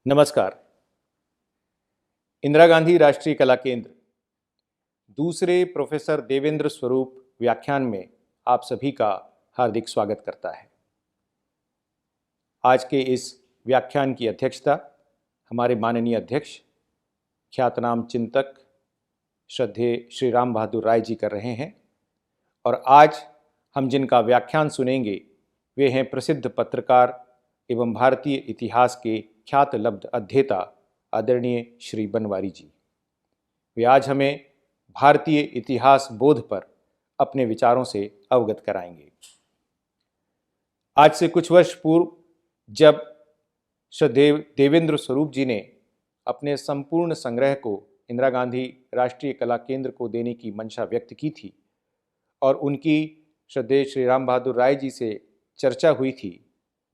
नमस्कार। इंदिरा गांधी राष्ट्रीय कला केंद्र दूसरे प्रोफेसर देवेंद्र स्वरूप व्याख्यान में आप सभी का हार्दिक स्वागत करता है। आज के इस व्याख्यान की अध्यक्षता हमारे माननीय अध्यक्ष ख्यातनाम चिंतक श्रद्धेय श्री राम बहादुर राय जी कर रहे हैं और आज हम जिनका व्याख्यान सुनेंगे वे हैं प्रसिद्ध पत्रकार एवं भारतीय इतिहास के ख्यात लब्ध अध्येता आदरणीय श्री बनवारी जी। वे आज हमें भारतीय इतिहास बोध पर अपने विचारों से अवगत कराएंगे। आज से कुछ वर्ष पूर्व जब श्रद्धेय देवेंद्र स्वरूप जी ने अपने संपूर्ण संग्रह को इंदिरा गांधी राष्ट्रीय कला केंद्र को देने की मंशा व्यक्त की थी और उनकी श्रद्धेय श्री राम बहादुर राय जी से चर्चा हुई थी,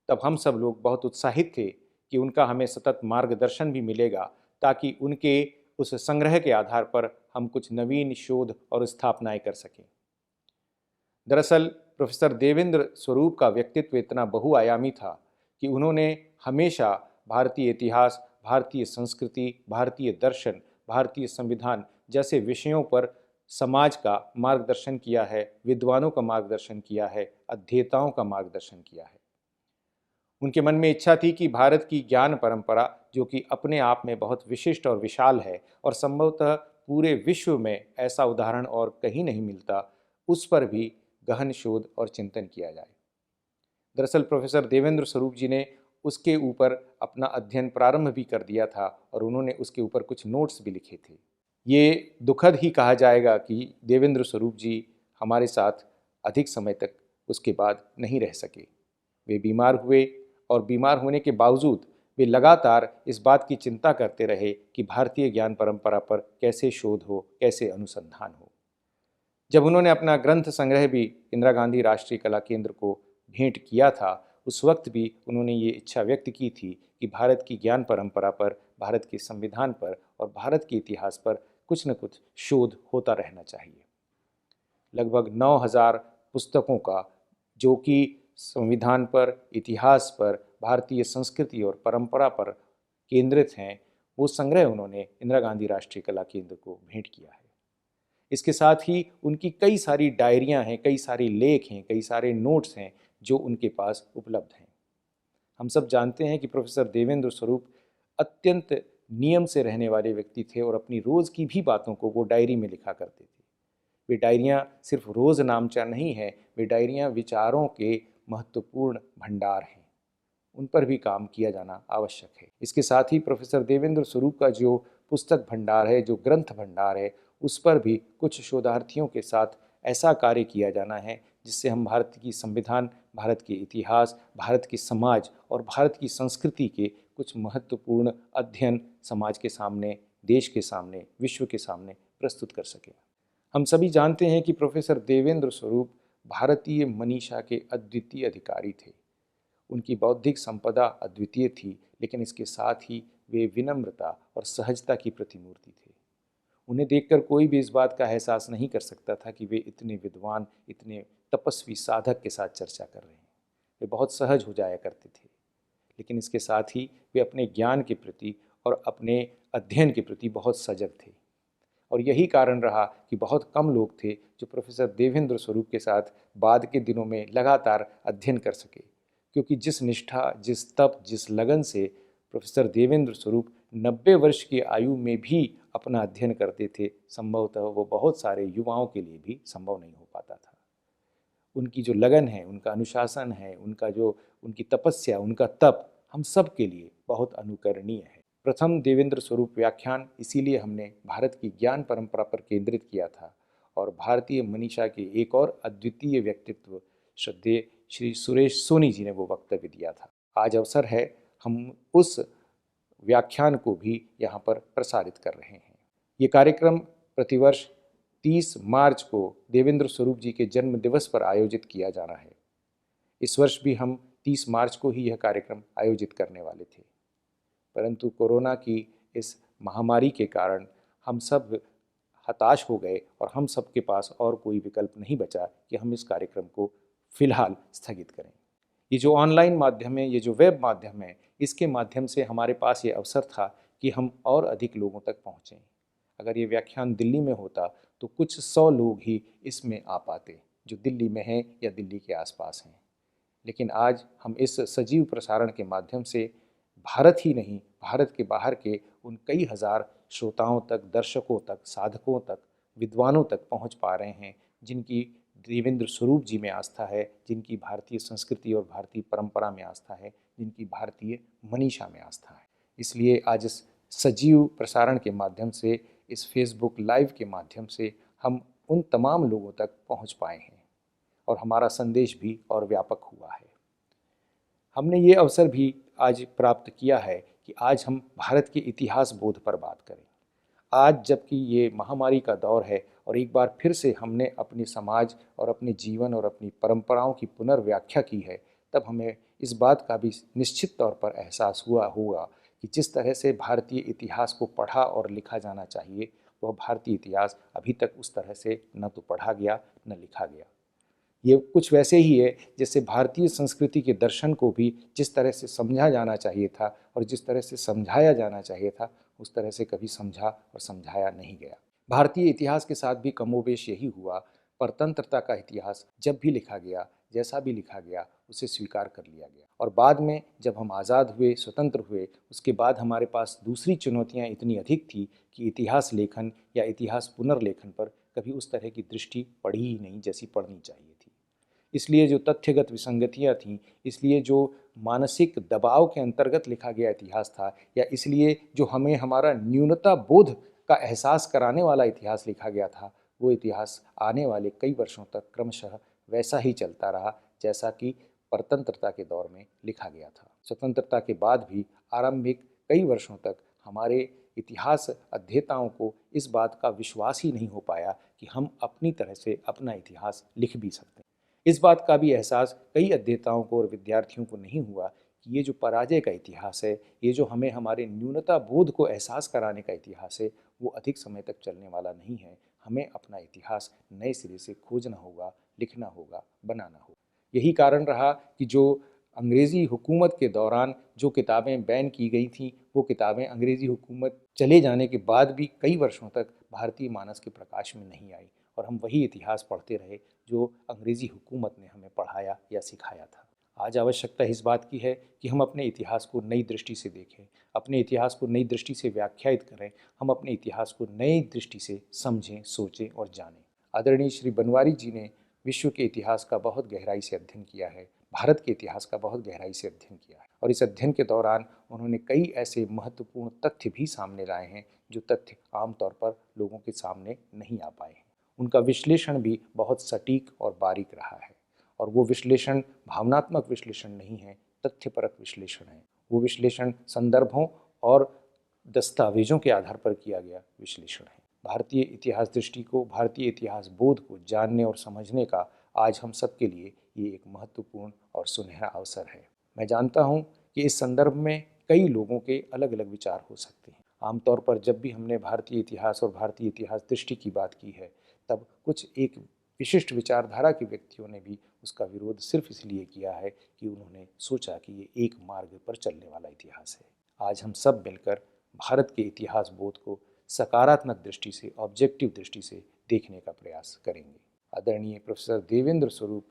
तब हम सब लोग बहुत उत्साहित थे कि उनका हमें सतत मार्गदर्शन भी मिलेगा ताकि उनके उस संग्रह के आधार पर हम कुछ नवीन शोध और स्थापनाएं कर सकें। दरअसल प्रोफेसर देवेंद्र स्वरूप का व्यक्तित्व इतना बहुआयामी था कि उन्होंने हमेशा भारतीय इतिहास, भारतीय संस्कृति, भारतीय दर्शन, भारतीय संविधान जैसे विषयों पर समाज का मार्गदर्शन किया है, विद्वानों का मार्गदर्शन किया है, अध्येताओं का मार्गदर्शन किया है। उनके मन में इच्छा थी कि भारत की ज्ञान परंपरा, जो कि अपने आप में बहुत विशिष्ट और विशाल है और संभवतः पूरे विश्व में ऐसा उदाहरण और कहीं नहीं मिलता, उस पर भी गहन शोध और चिंतन किया जाए। दरअसल प्रोफेसर देवेंद्र स्वरूप जी ने उसके ऊपर अपना अध्ययन प्रारंभ भी कर दिया था और उन्होंने उसके ऊपर कुछ नोट्स भी लिखे थे। ये दुखद ही कहा जाएगा कि देवेंद्र स्वरूप जी हमारे साथ अधिक समय तक उसके बाद नहीं रह सके। वे बीमार हुए और बीमार होने के बावजूद वे लगातार इस बात की चिंता करते रहे कि भारतीय ज्ञान परंपरा पर कैसे शोध हो, कैसे अनुसंधान हो। जब उन्होंने अपना ग्रंथ संग्रह भी इंदिरा गांधी राष्ट्रीय कला केंद्र को भेंट किया था, उस वक्त भी उन्होंने ये इच्छा व्यक्त की थी कि भारत की ज्ञान परंपरा पर, भारत के संविधान पर और भारत के इतिहास पर कुछ न कुछ शोध होता रहना चाहिए। लगभग 9000 पुस्तकों का, जो कि संविधान पर, इतिहास पर, भारतीय संस्कृति और परंपरा पर केंद्रित हैं, वो संग्रह उन्होंने इंदिरा गांधी राष्ट्रीय कला केंद्र को भेंट किया है। इसके साथ ही उनकी कई सारी डायरियां हैं, कई सारे लेख हैं, कई सारे नोट्स हैं जो उनके पास उपलब्ध हैं। हम सब जानते हैं कि प्रोफेसर देवेंद्र स्वरूप अत्यंत नियम से रहने वाले व्यक्ति थे और अपनी रोज़ की भी बातों को वो डायरी में लिखा करते थे। वे डायरियाँ सिर्फ रोज़ नामचा नहीं है, वे डायरियाँ विचारों के महत्वपूर्ण भंडार हैं। उन पर भी काम किया जाना आवश्यक है। इसके साथ ही प्रोफेसर देवेंद्र स्वरूप का जो पुस्तक भंडार है, जो ग्रंथ भंडार है, उस पर भी कुछ शोधार्थियों के साथ ऐसा कार्य किया जाना है जिससे हम भारत की संविधान, भारत के इतिहास, भारत के समाज और भारत की संस्कृति के कुछ महत्वपूर्ण अध्ययन समाज के सामने, देश के सामने, विश्व के सामने प्रस्तुत कर सकें। हम सभी जानते हैं कि प्रोफेसर देवेंद्र स्वरूप भारतीय मनीषा के अद्वितीय अधिकारी थे। उनकी बौद्धिक संपदा अद्वितीय थी, लेकिन इसके साथ ही वे विनम्रता और सहजता की प्रतिमूर्ति थे। उन्हें देखकर कोई भी इस बात का एहसास नहीं कर सकता था कि वे इतने विद्वान, इतने तपस्वी साधक के साथ चर्चा कर रहे हैं। वे बहुत सहज हो जाया करते थे, लेकिन इसके साथ ही वे अपने ज्ञान के प्रति और अपने अध्ययन के प्रति बहुत सजग थे। और यही कारण रहा कि बहुत कम लोग थे जो प्रोफेसर देवेंद्र स्वरूप के साथ बाद के दिनों में लगातार अध्ययन कर सके, क्योंकि जिस निष्ठा, जिस तप, जिस लगन से प्रोफेसर देवेंद्र स्वरूप 90 वर्ष की आयु में भी अपना अध्ययन करते थे, संभवतः वो बहुत सारे युवाओं के लिए भी संभव नहीं हो पाता था। उनकी जो लगन है, उनका अनुशासन है, उनकी तपस्या, उनका तप हम सब के लिए बहुत अनुकरणीय है। प्रथम देवेंद्र स्वरूप व्याख्यान इसीलिए हमने भारत की ज्ञान परंपरा पर केंद्रित किया था और भारतीय मनीषा के एक और अद्वितीय व्यक्तित्व श्रद्धेय श्री सुरेश सोनी जी ने वो वक्तव्य दिया था। आज अवसर है हम उस व्याख्यान को भी यहाँ पर प्रसारित कर रहे हैं। ये कार्यक्रम प्रतिवर्ष 30 मार्च को देवेंद्र स्वरूप जी के जन्म दिवस पर आयोजित किया जाना है। इस वर्ष भी हम 30 मार्च को ही यह कार्यक्रम आयोजित करने वाले थे, परंतु कोरोना की इस महामारी के कारण हम सब हताश हो गए और हम सब के पास और कोई विकल्प नहीं बचा कि हम इस कार्यक्रम को फिलहाल स्थगित करें। ये जो ऑनलाइन माध्यम है, ये जो वेब माध्यम है, इसके माध्यम से हमारे पास ये अवसर था कि हम और अधिक लोगों तक पहुँचें। अगर ये व्याख्यान दिल्ली में होता तो कुछ 100 लोग ही इसमें आ पाते जो दिल्ली में हैं या दिल्ली के आसपास हैं। लेकिन आज हम इस सजीव प्रसारण के माध्यम से भारत ही नहीं, भारत के बाहर के उन कई हज़ार श्रोताओं तक, दर्शकों तक, साधकों तक, विद्वानों तक पहुंच पा रहे हैं जिनकी देवेंद्र स्वरूप जी में आस्था है, जिनकी भारतीय संस्कृति और भारतीय परंपरा में आस्था है, जिनकी भारतीय मनीषा में आस्था है। इसलिए आज इस सजीव प्रसारण के माध्यम से, इस फेसबुक लाइव के माध्यम से हम उन तमाम लोगों तक पहुंच पाए हैं और हमारा संदेश भी और व्यापक हुआ है। हमने ये अवसर भी आज प्राप्त किया है कि आज हम भारत के इतिहास बोध पर बात करें। आज जबकि ये महामारी का दौर है और एक बार फिर से हमने अपने समाज और अपने जीवन और अपनी परंपराओं की पुनर्व्याख्या की है, तब हमें इस बात का भी निश्चित तौर पर एहसास हुआ होगा कि जिस तरह से भारतीय इतिहास को पढ़ा और लिखा जाना चाहिए, वह भारतीय इतिहास अभी तक उस तरह से न तो पढ़ा गया न लिखा गया। ये कुछ वैसे ही है जैसे भारतीय संस्कृति के दर्शन को भी जिस तरह से समझा जाना चाहिए था और जिस तरह से समझाया जाना चाहिए था, उस तरह से कभी समझा और समझाया नहीं गया। भारतीय इतिहास के साथ भी कमोबेश यही हुआ। परतंत्रता का इतिहास जब भी लिखा गया, जैसा भी लिखा गया, उसे स्वीकार कर लिया गया और बाद में जब हम आज़ाद हुए, स्वतंत्र हुए, उसके बाद हमारे पास दूसरी चुनौतियाँ इतनी अधिक थी कि इतिहास लेखन या इतिहास पुनर्लेखन पर कभी उस तरह की दृष्टि पड़ी ही नहीं जैसी पड़नी चाहिए थी। इसलिए जो तथ्यगत विसंगतियाँ थीं, इसलिए जो मानसिक दबाव के अंतर्गत लिखा गया इतिहास था, या इसलिए जो हमें हमारा न्यूनता बोध का एहसास कराने वाला इतिहास लिखा गया था, वो इतिहास आने वाले कई वर्षों तक क्रमशः वैसा ही चलता रहा जैसा कि परतंत्रता के दौर में लिखा गया था। स्वतंत्रता के बाद भी आरंभिक कई वर्षों तक हमारे इतिहास अध्येताओं को इस बात का विश्वास ही नहीं हो पाया कि हम अपनी तरह से अपना इतिहास लिख भी सकते हैं। इस बात का भी एहसास कई अध्येताओं को और विद्यार्थियों को नहीं हुआ कि ये जो पराजय का इतिहास है, ये जो हमें हमारे न्यूनता बोध को एहसास कराने का इतिहास है, वो अधिक समय तक चलने वाला नहीं है। हमें अपना इतिहास नए सिरे से खोजना होगा, लिखना होगा, बनाना होगा। यही कारण रहा कि जो अंग्रेज़ी हुकूमत के दौरान जो किताबें बैन की गई थीं, वो किताबें अंग्रेज़ी हुकूमत चले जाने के बाद भी कई वर्षों तक भारतीय मानस के प्रकाश में नहीं आई और हम वही इतिहास पढ़ते रहे जो अंग्रेज़ी हुकूमत ने हमें पढ़ाया या सिखाया था। आज आवश्यकता इस बात की है कि हम अपने इतिहास को नई दृष्टि से देखें, अपने इतिहास को नई दृष्टि से व्याख्यायित करें, हम अपने इतिहास को नई दृष्टि से समझें, सोचें और जानें। आदरणीय श्री बनवारी जी ने विश्व के इतिहास का बहुत गहराई से अध्ययन किया है, भारत के इतिहास का बहुत गहराई से अध्ययन किया है और इस अध्ययन के दौरान उन्होंने कई ऐसे महत्वपूर्ण तथ्य भी सामने लाए हैं जो तथ्य आमतौर पर लोगों के सामने नहीं आ पाए हैं। उनका विश्लेषण भी बहुत सटीक और बारीक रहा है और वो विश्लेषण भावनात्मक विश्लेषण नहीं है, तथ्यपरक विश्लेषण है। वो विश्लेषण संदर्भों और दस्तावेजों के आधार पर किया गया विश्लेषण है। भारतीय इतिहास दृष्टि को, भारतीय इतिहास बोध को जानने और समझने का आज हम सबके लिए ये एक महत्वपूर्ण और सुनहरा अवसर है। मैं जानता हूँ कि इस संदर्भ में कई लोगों के अलग अलग विचार हो सकते हैं। आमतौर पर जब भी हमने भारतीय इतिहास और भारतीय इतिहास दृष्टि की बात की है, तब कुछ एक विशिष्ट विचारधारा के व्यक्तियों ने भी उसका विरोध सिर्फ इसलिए किया है कि उन्होंने सोचा कि ये एक मार्ग पर चलने वाला इतिहास है। आज हम सब मिलकर भारत के इतिहास बोध को सकारात्मक दृष्टि से, ऑब्जेक्टिव दृष्टि से देखने का प्रयास करेंगे। आदरणीय प्रोफेसर देवेंद्र स्वरूप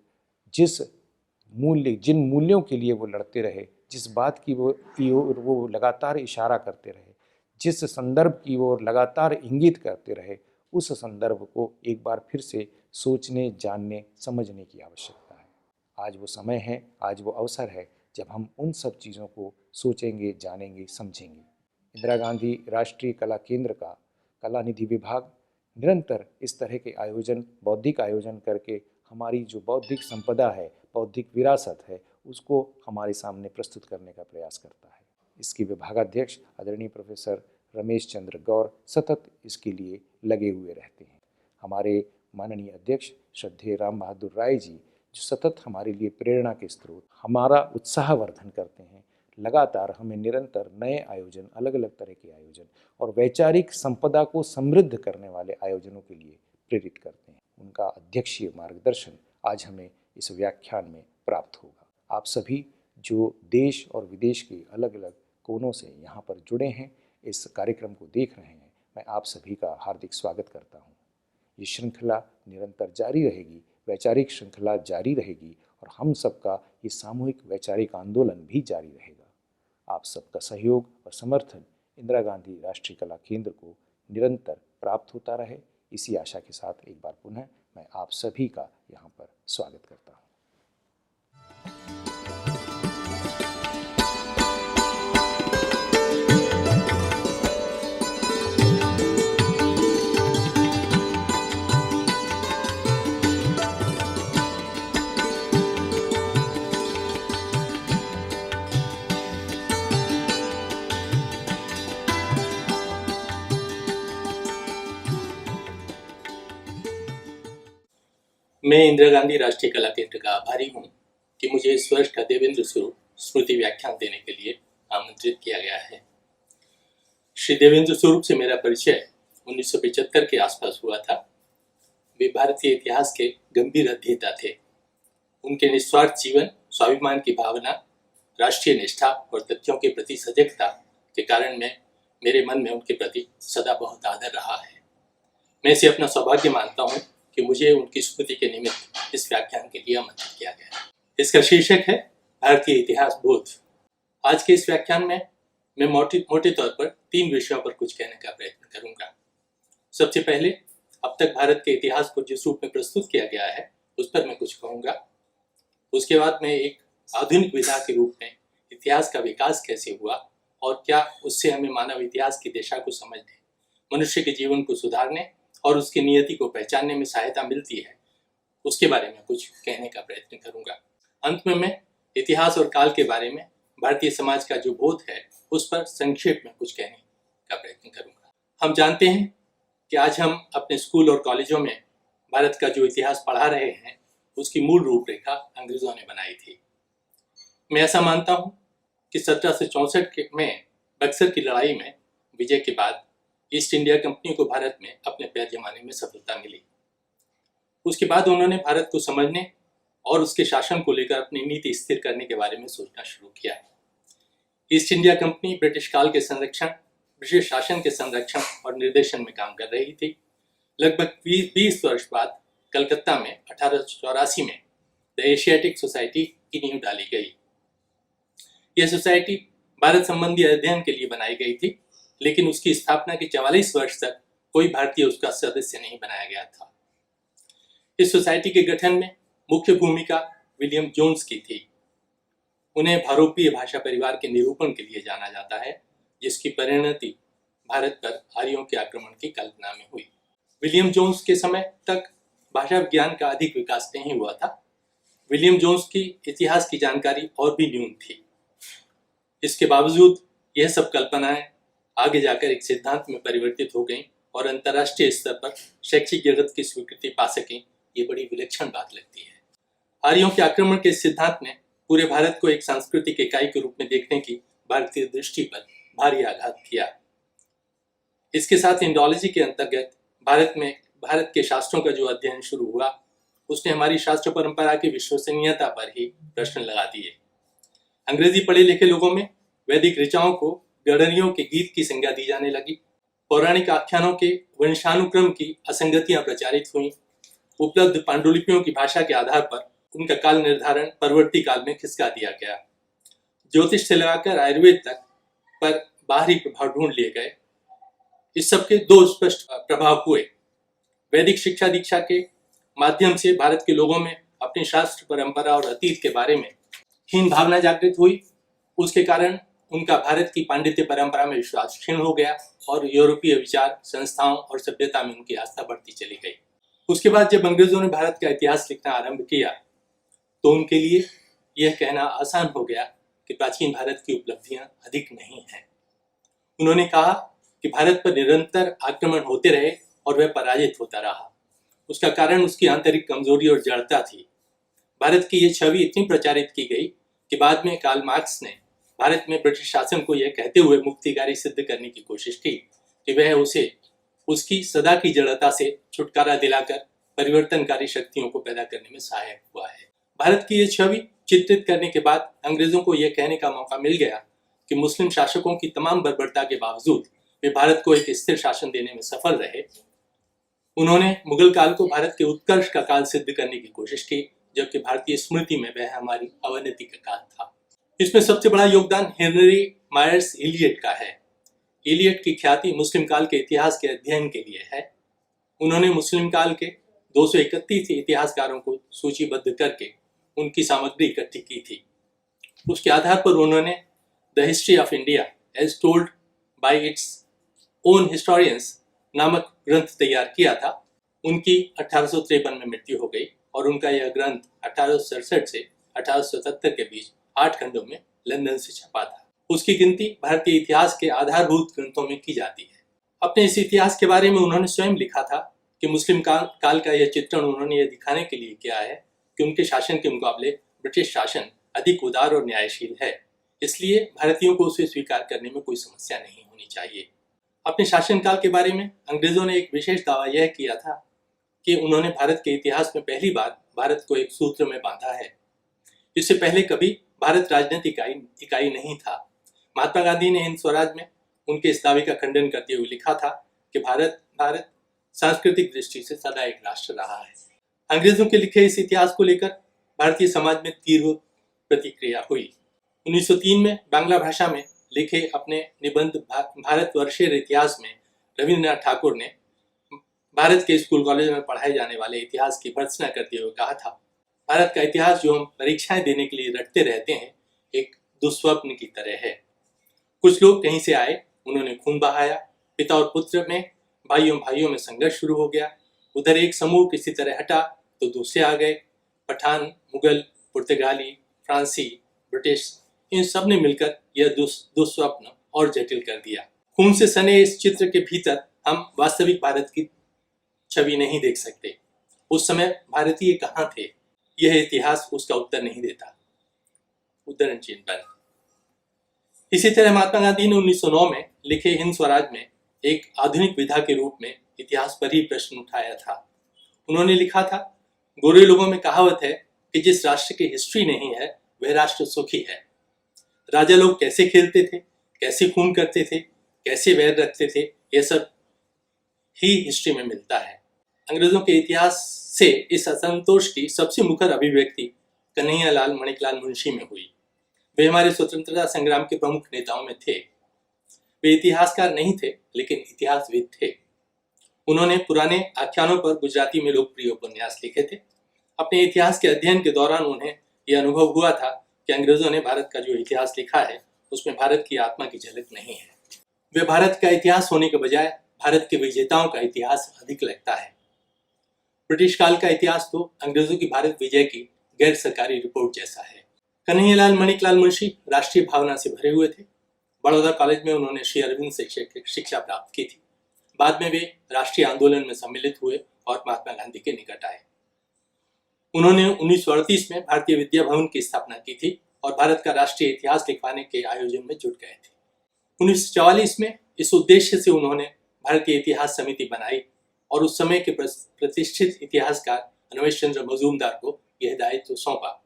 जिन मूल्यों के लिए वो लड़ते रहे, जिस बात की वो लगातार इशारा करते रहे, जिस संदर्भ की वो लगातार इंगित करते रहे, उस संदर्भ को एक बार फिर से सोचने, जानने, समझने की आवश्यकता है। आज वो समय है, आज वो अवसर है जब हम उन सब चीज़ों को सोचेंगे, जानेंगे, समझेंगे। इंदिरा गांधी राष्ट्रीय कला केंद्र का कला निधि विभाग निरंतर इस तरह के आयोजन, बौद्धिक आयोजन करके हमारी जो बौद्धिक संपदा है, बौद्धिक विरासत है, उसको हमारे सामने प्रस्तुत करने का प्रयास करता है। इसके विभागाध्यक्ष आदरणीय प्रोफेसर रमेश चंद्र गौर सतत इसके लिए लगे हुए रहते हैं। हमारे माननीय अध्यक्ष श्रद्धेय राम बहादुर राय जी जो सतत हमारे लिए प्रेरणा के स्रोत, हमारा उत्साहवर्धन करते हैं, लगातार हमें निरंतर नए आयोजन, अलग अलग तरह के आयोजन और वैचारिक संपदा को समृद्ध करने वाले आयोजनों के लिए प्रेरित करते हैं। उनका अध्यक्षीय मार्गदर्शन आज हमें इस व्याख्यान में प्राप्त होगा। आप सभी जो देश और विदेश के अलग अलग कोनों से यहाँ पर जुड़े हैं, इस कार्यक्रम को देख रहे हैं, मैं आप सभी का हार्दिक स्वागत करता हूँ। ये श्रृंखला निरंतर जारी रहेगी, वैचारिक श्रृंखला जारी रहेगी और हम सबका ये सामूहिक वैचारिक आंदोलन भी जारी रहेगा। आप सबका सहयोग और समर्थन इंदिरा गांधी राष्ट्रीय कला केंद्र को निरंतर प्राप्त होता रहे, इसी आशा के साथ एक बार पुनः मैं आप सभी का यहाँ पर स्वागत करता हूँ। मैं इंदिरा गांधी राष्ट्रीय कला केंद्र का आभारी हूँ कि मुझे इस वर्ष का देवेंद्र स्वरूप स्मृति व्याख्यान देने के लिए आमंत्रित किया गया है। श्री देवेंद्र स्वरूप से मेरा परिचय 1975 के आसपास हुआ था। वे भारतीय इतिहास के गंभीर अध्येता थे। उनके निस्वार्थ जीवन, स्वाभिमान की भावना, राष्ट्रीय निष्ठा और तथ्यों के प्रति सजगता के कारण मेरे मन में उनके प्रति सदा बहुत आदर रहा है। मैं इसे अपना सौभाग्य मानता हूँ कि मुझे उनकी स्मृति के निमित्त इस व्याख्यान के लिए आमंत्रित किया गया है। इसका शीर्षक है भारतीय इतिहास बोध। आज के इस व्याख्यान में मैं मोटे तौर पर 3 विषयों पर कुछ कहने का प्रयत्न करूंगा। सबसे पहले, अब तक भारत के इतिहास को जिस रूप में प्रस्तुत किया गया है उस पर मैं कुछ कहूंगा। उसके बाद मैं एक आधुनिक विधा के रूप में इतिहास का विकास कैसे हुआ और क्या उससे हमें मानव इतिहास की दिशा को समझने, मनुष्य के जीवन को सुधारने और उसकी नियति को पहचानने में सहायता मिलती है, उसके बारे में कुछ कहने का प्रयत्न करूंगा। अंत में मैं इतिहास और काल के बारे में भारतीय समाज का जो बोध है उस पर संक्षेप में कुछ कहने का प्रयत्न करूंगा। हम जानते हैं कि आज हम अपने स्कूल और कॉलेजों में भारत का जो इतिहास पढ़ा रहे हैं उसकी मूल रूपरेखा अंग्रेजों ने बनाई थी। मैं ऐसा मानता हूँ कि 1764 में बक्सर की लड़ाई में विजय के बाद ईस्ट इंडिया कंपनी को भारत में अपने पैर जमाने में सफलता मिली। उसके बाद उन्होंने भारत को समझने और उसके शासन को लेकर अपनी नीति स्थिर करने के बारे में सोचना शुरू किया। ईस्ट इंडिया कंपनी ब्रिटिश काल के संरक्षण, ब्रिटिश शासन के संरक्षण और निर्देशन में काम कर रही थी। लगभग 20 वर्ष बाद कलकत्ता में 1884 में द एशियाटिक सोसाइटी की नींव डाली गई। यह सोसाइटी भारत संबंधी अध्ययन के लिए बनाई गई थी, लेकिन उसकी स्थापना के 44 वर्ष तक कोई भारतीय उसका सदस्य नहीं बनाया गया था। इस सोसाइटी के गठन में मुख्य भूमिका विलियम जोन्स की थी। उन्हें भारोपीय भाषा परिवार के निरूपण के लिए जाना जाता है, जिसकी परिणति भारत पर आर्यों के आक्रमण की कल्पना में हुई। विलियम जोन्स के समय तक भाषा विज्ञान का अधिक विकास नहीं हुआ था। विलियम जोन्स की इतिहास की जानकारी और भी न्यून थी। इसके बावजूद यह सब कल्पनाएं आगे जाकर एक सिद्धांत में परिवर्तित हो गईं और अंतर्राष्ट्रीय स्तर पर शैक्षिक जगत की स्वीकृति पा सकें। ये बड़ी विलक्षण बात लगती है। आर्यों के आक्रमण के सिद्धांत ने पूरे भारत को एक सांस्कृतिक इकाई के रूप में देखने की भारतीय दृष्टि पर भारी आघात किया। इसके साथ इंडोलॉजी के अंतर्गत भारत के शास्त्रों का जो अध्ययन शुरू हुआ उसने हमारी शास्त्र परंपरा की विश्वसनीयता पर ही प्रश्न लगा दिए। अंग्रेजी पढ़े लिखे लोगों में वैदिक ऋचाओं को गणरियों के गीत की संज्ञा दी जाने लगी। पौराणिक आख्यानों के वंशानुक्रम की असंगतियां प्रचारित हुई। उपलब्ध पांडुलिपियों की भाषा के आधार पर उनका काल निर्धारण परवर्ती काल में खिसका दिया गया। ज्योतिष से लगाकर आयुर्वेद तक पर बाहरी प्रभाव ढूंढ लिए गए। इस सबके 2 स्पष्ट प्रभाव हुए। वैदिक शिक्षा दीक्षा के माध्यम से भारत के लोगों में अपनी शास्त्र परंपरा और अतीत के बारे में हीन भावना जागृत हुई। उसके कारण उनका भारत की पांडित्य परंपरा में विश्वास क्षीण हो गया और यूरोपीय विचार, संस्थाओं और सभ्यता में उनकी आस्था बढ़ती चली गई। उसके बाद जब अंग्रेजों ने भारत का इतिहास लिखना आरंभ किया तो उनके लिए यह कहना आसान हो गया कि प्राचीन भारत की उपलब्धियां अधिक नहीं हैं। उन्होंने कहा कि भारत पर निरंतर आक्रमण होते रहे और वह पराजित होता रहा। उसका कारण उसकी आंतरिक कमजोरी और जड़ता थी। भारत की यह छवि इतनी प्रचारित की गई कि बाद में कार्ल मार्क्स ने भारत में ब्रिटिश शासन को यह कहते हुए मुक्तिकारी सिद्ध करने की कोशिश की कि वह उसे उसकी सदा की जड़ता से छुटकारा दिलाकर परिवर्तनकारी शक्तियों को पैदा करने में सहायक हुआ है। भारत की ये छवि चित्रित करने के बाद अंग्रेजों को यह कहने का मौका मिल गया कि मुस्लिम शासकों की तमाम बर्बरता के बावजूद वे भारत को एक स्थिर शासन देने में सफल रहे। उन्होंने मुगल काल को भारत के उत्कर्ष का काल सिद्ध करने की कोशिश की, जबकि भारतीय स्मृति में वह हमारी अवनति का काल था। इसमें सबसे बड़ा योगदान हेनरी मायर्स इलियट का है। इलियट की ख्याति मुस्लिम काल के इतिहास के अध्ययन के लिए है। उन्होंने मुस्लिम काल के 231 इतिहासकारों को सूचीबद्ध करके उनकी सामग्री इकट्ठी की थी। उसके आधार पर उन्होंने the history of India as told by its own historians नामक ग्रंथ तैयार किया था। उनकी 1853 में मृत्यु हो गई और उनका यह ग्रंथ 1867 से 1877 के बीच 8 खंडों में लंदन से छपा था। उसकी गिनती भारतीय इतिहास के आधारभूत ग्रंथों में की जाती है। अपने इस इतिहास के बारे में उन्होंने स्वयं लिखा था कि मुस्लिम काल का यह चित्रण उन्होंने यह दिखाने के लिए किया है कि उनके शासन के मुकाबले ब्रिटिश शासन अधिक उदार और न्यायशील है, इसलिए भारतीयों को उसे स्वीकार करने में कोई समस्या नहीं होनी चाहिए। अपने शासनकाल के बारे में अंग्रेजों ने एक विशेष दावा यह किया था कि उन्होंने भारत के इतिहास में पहली बार भारत को एक सूत्र में बांधा है। इससे पहले कभी भारत राजनीतिक इकाई नहीं था। महात्मा गांधी ने हिंद स्वराज में उनके इस दावे का खंडन करते हुए लिखा था कि भारत सांस्कृतिक दृष्टि से सदा एक राष्ट्र रहा है। अंग्रेजों के लिखे इस इतिहास को लेकर भारतीय समाज में तीव्र प्रतिक्रिया हुई। 1903 में बांग्ला भाषा में लिखे अपने निबंध भारतवर्षीय इतिहास में रविन्द्रनाथ ठाकुर ने भारत के स्कूल कॉलेज में पढ़ाए जाने वाले इतिहास की भर्त्सना करते हुए कहा था, भारत का इतिहास जो हम परीक्षाएं देने के लिए रटते रहते हैं एक दुस्वप्न की तरह है। कुछ लोग कहीं से आए, उन्होंने खून बहाया, पिता और पुत्र में भाइयों में संघर्ष शुरू हो गया। उधर एक समूह किसी तरह हटा तो दूसरे आ गए। पठान, मुगल, पुर्तगाली, फ्रांसी, ब्रिटिश, इन सब ने मिलकर यह दुस्वप्न और जटिल कर दिया। खून से सने इस चित्र के भीतर हम वास्तविक भारत की छवि नहीं देख सकते। उस समय भारतीय कहाँ थे, यह इतिहास उसका उत्तर नहीं देता। उद्धरण चिन्ह बंद। इसी तरह महात्मा गांधी ने 1909 में लिखे हिंद स्वराज में एक आधुनिक विधा के रूप में इतिहास पर ही प्रश्न उठाया था। उन्होंने लिखा था, गोरे लोगों में कहावत है कि जिस राष्ट्र की हिस्ट्री नहीं है वह राष्ट्र सुखी है। राजा लोग कैसे खेलते थे, कैसे खून करते थे, कैसे वैर रखते थे, यह सब ही हिस्ट्री में मिलता है। अंग्रेजों के इतिहास से इस असंतोष की सबसे मुखर अभिव्यक्ति कन्हैयालाल मणिकलाल मुंशी में हुई। वे हमारे स्वतंत्रता संग्राम के प्रमुख नेताओं में थे। वे इतिहासकार नहीं थे लेकिन इतिहासविद थे। उन्होंने पुराने आख्यानों पर गुजराती में लोकप्रिय उपन्यास लिखे थे। अपने इतिहास के अध्ययन के दौरान उन्हें यह अनुभव हुआ था कि अंग्रेजों ने भारत का जो इतिहास लिखा है उसमें भारत की आत्मा की झलक नहीं है। वे भारत का इतिहास होने के बजाय भारत के विजेताओं का इतिहास अधिक लगता है। ब्रिटिश काल का इतिहास तो अंग्रेजों की भारत विजय की गैर सरकारी रिपोर्ट जैसा है। कन्हैयालाल मणिकलाल मुंशी राष्ट्रीय भावना से भरे हुए थे। बड़ौदा कॉलेज में उन्होंने श्री अरविंद से शिक्षा प्राप्त की थी। बाद में वे राष्ट्रीय आंदोलन में सम्मिलित हुए और महात्मा गांधी के निकट आए। उन्होंने 1938 में भारतीय विद्या भवन की स्थापना की थी और भारत का राष्ट्रीय इतिहास लिखवाने के आयोजन में जुट गए थे। 1944 में इस उद्देश्य से उन्होंने भारतीय इतिहास समिति बनाई और उस समय के प्रतिष्ठित इतिहासकार अन्वेष चंद्र मजूमदार को यह दायित्व सौंपा।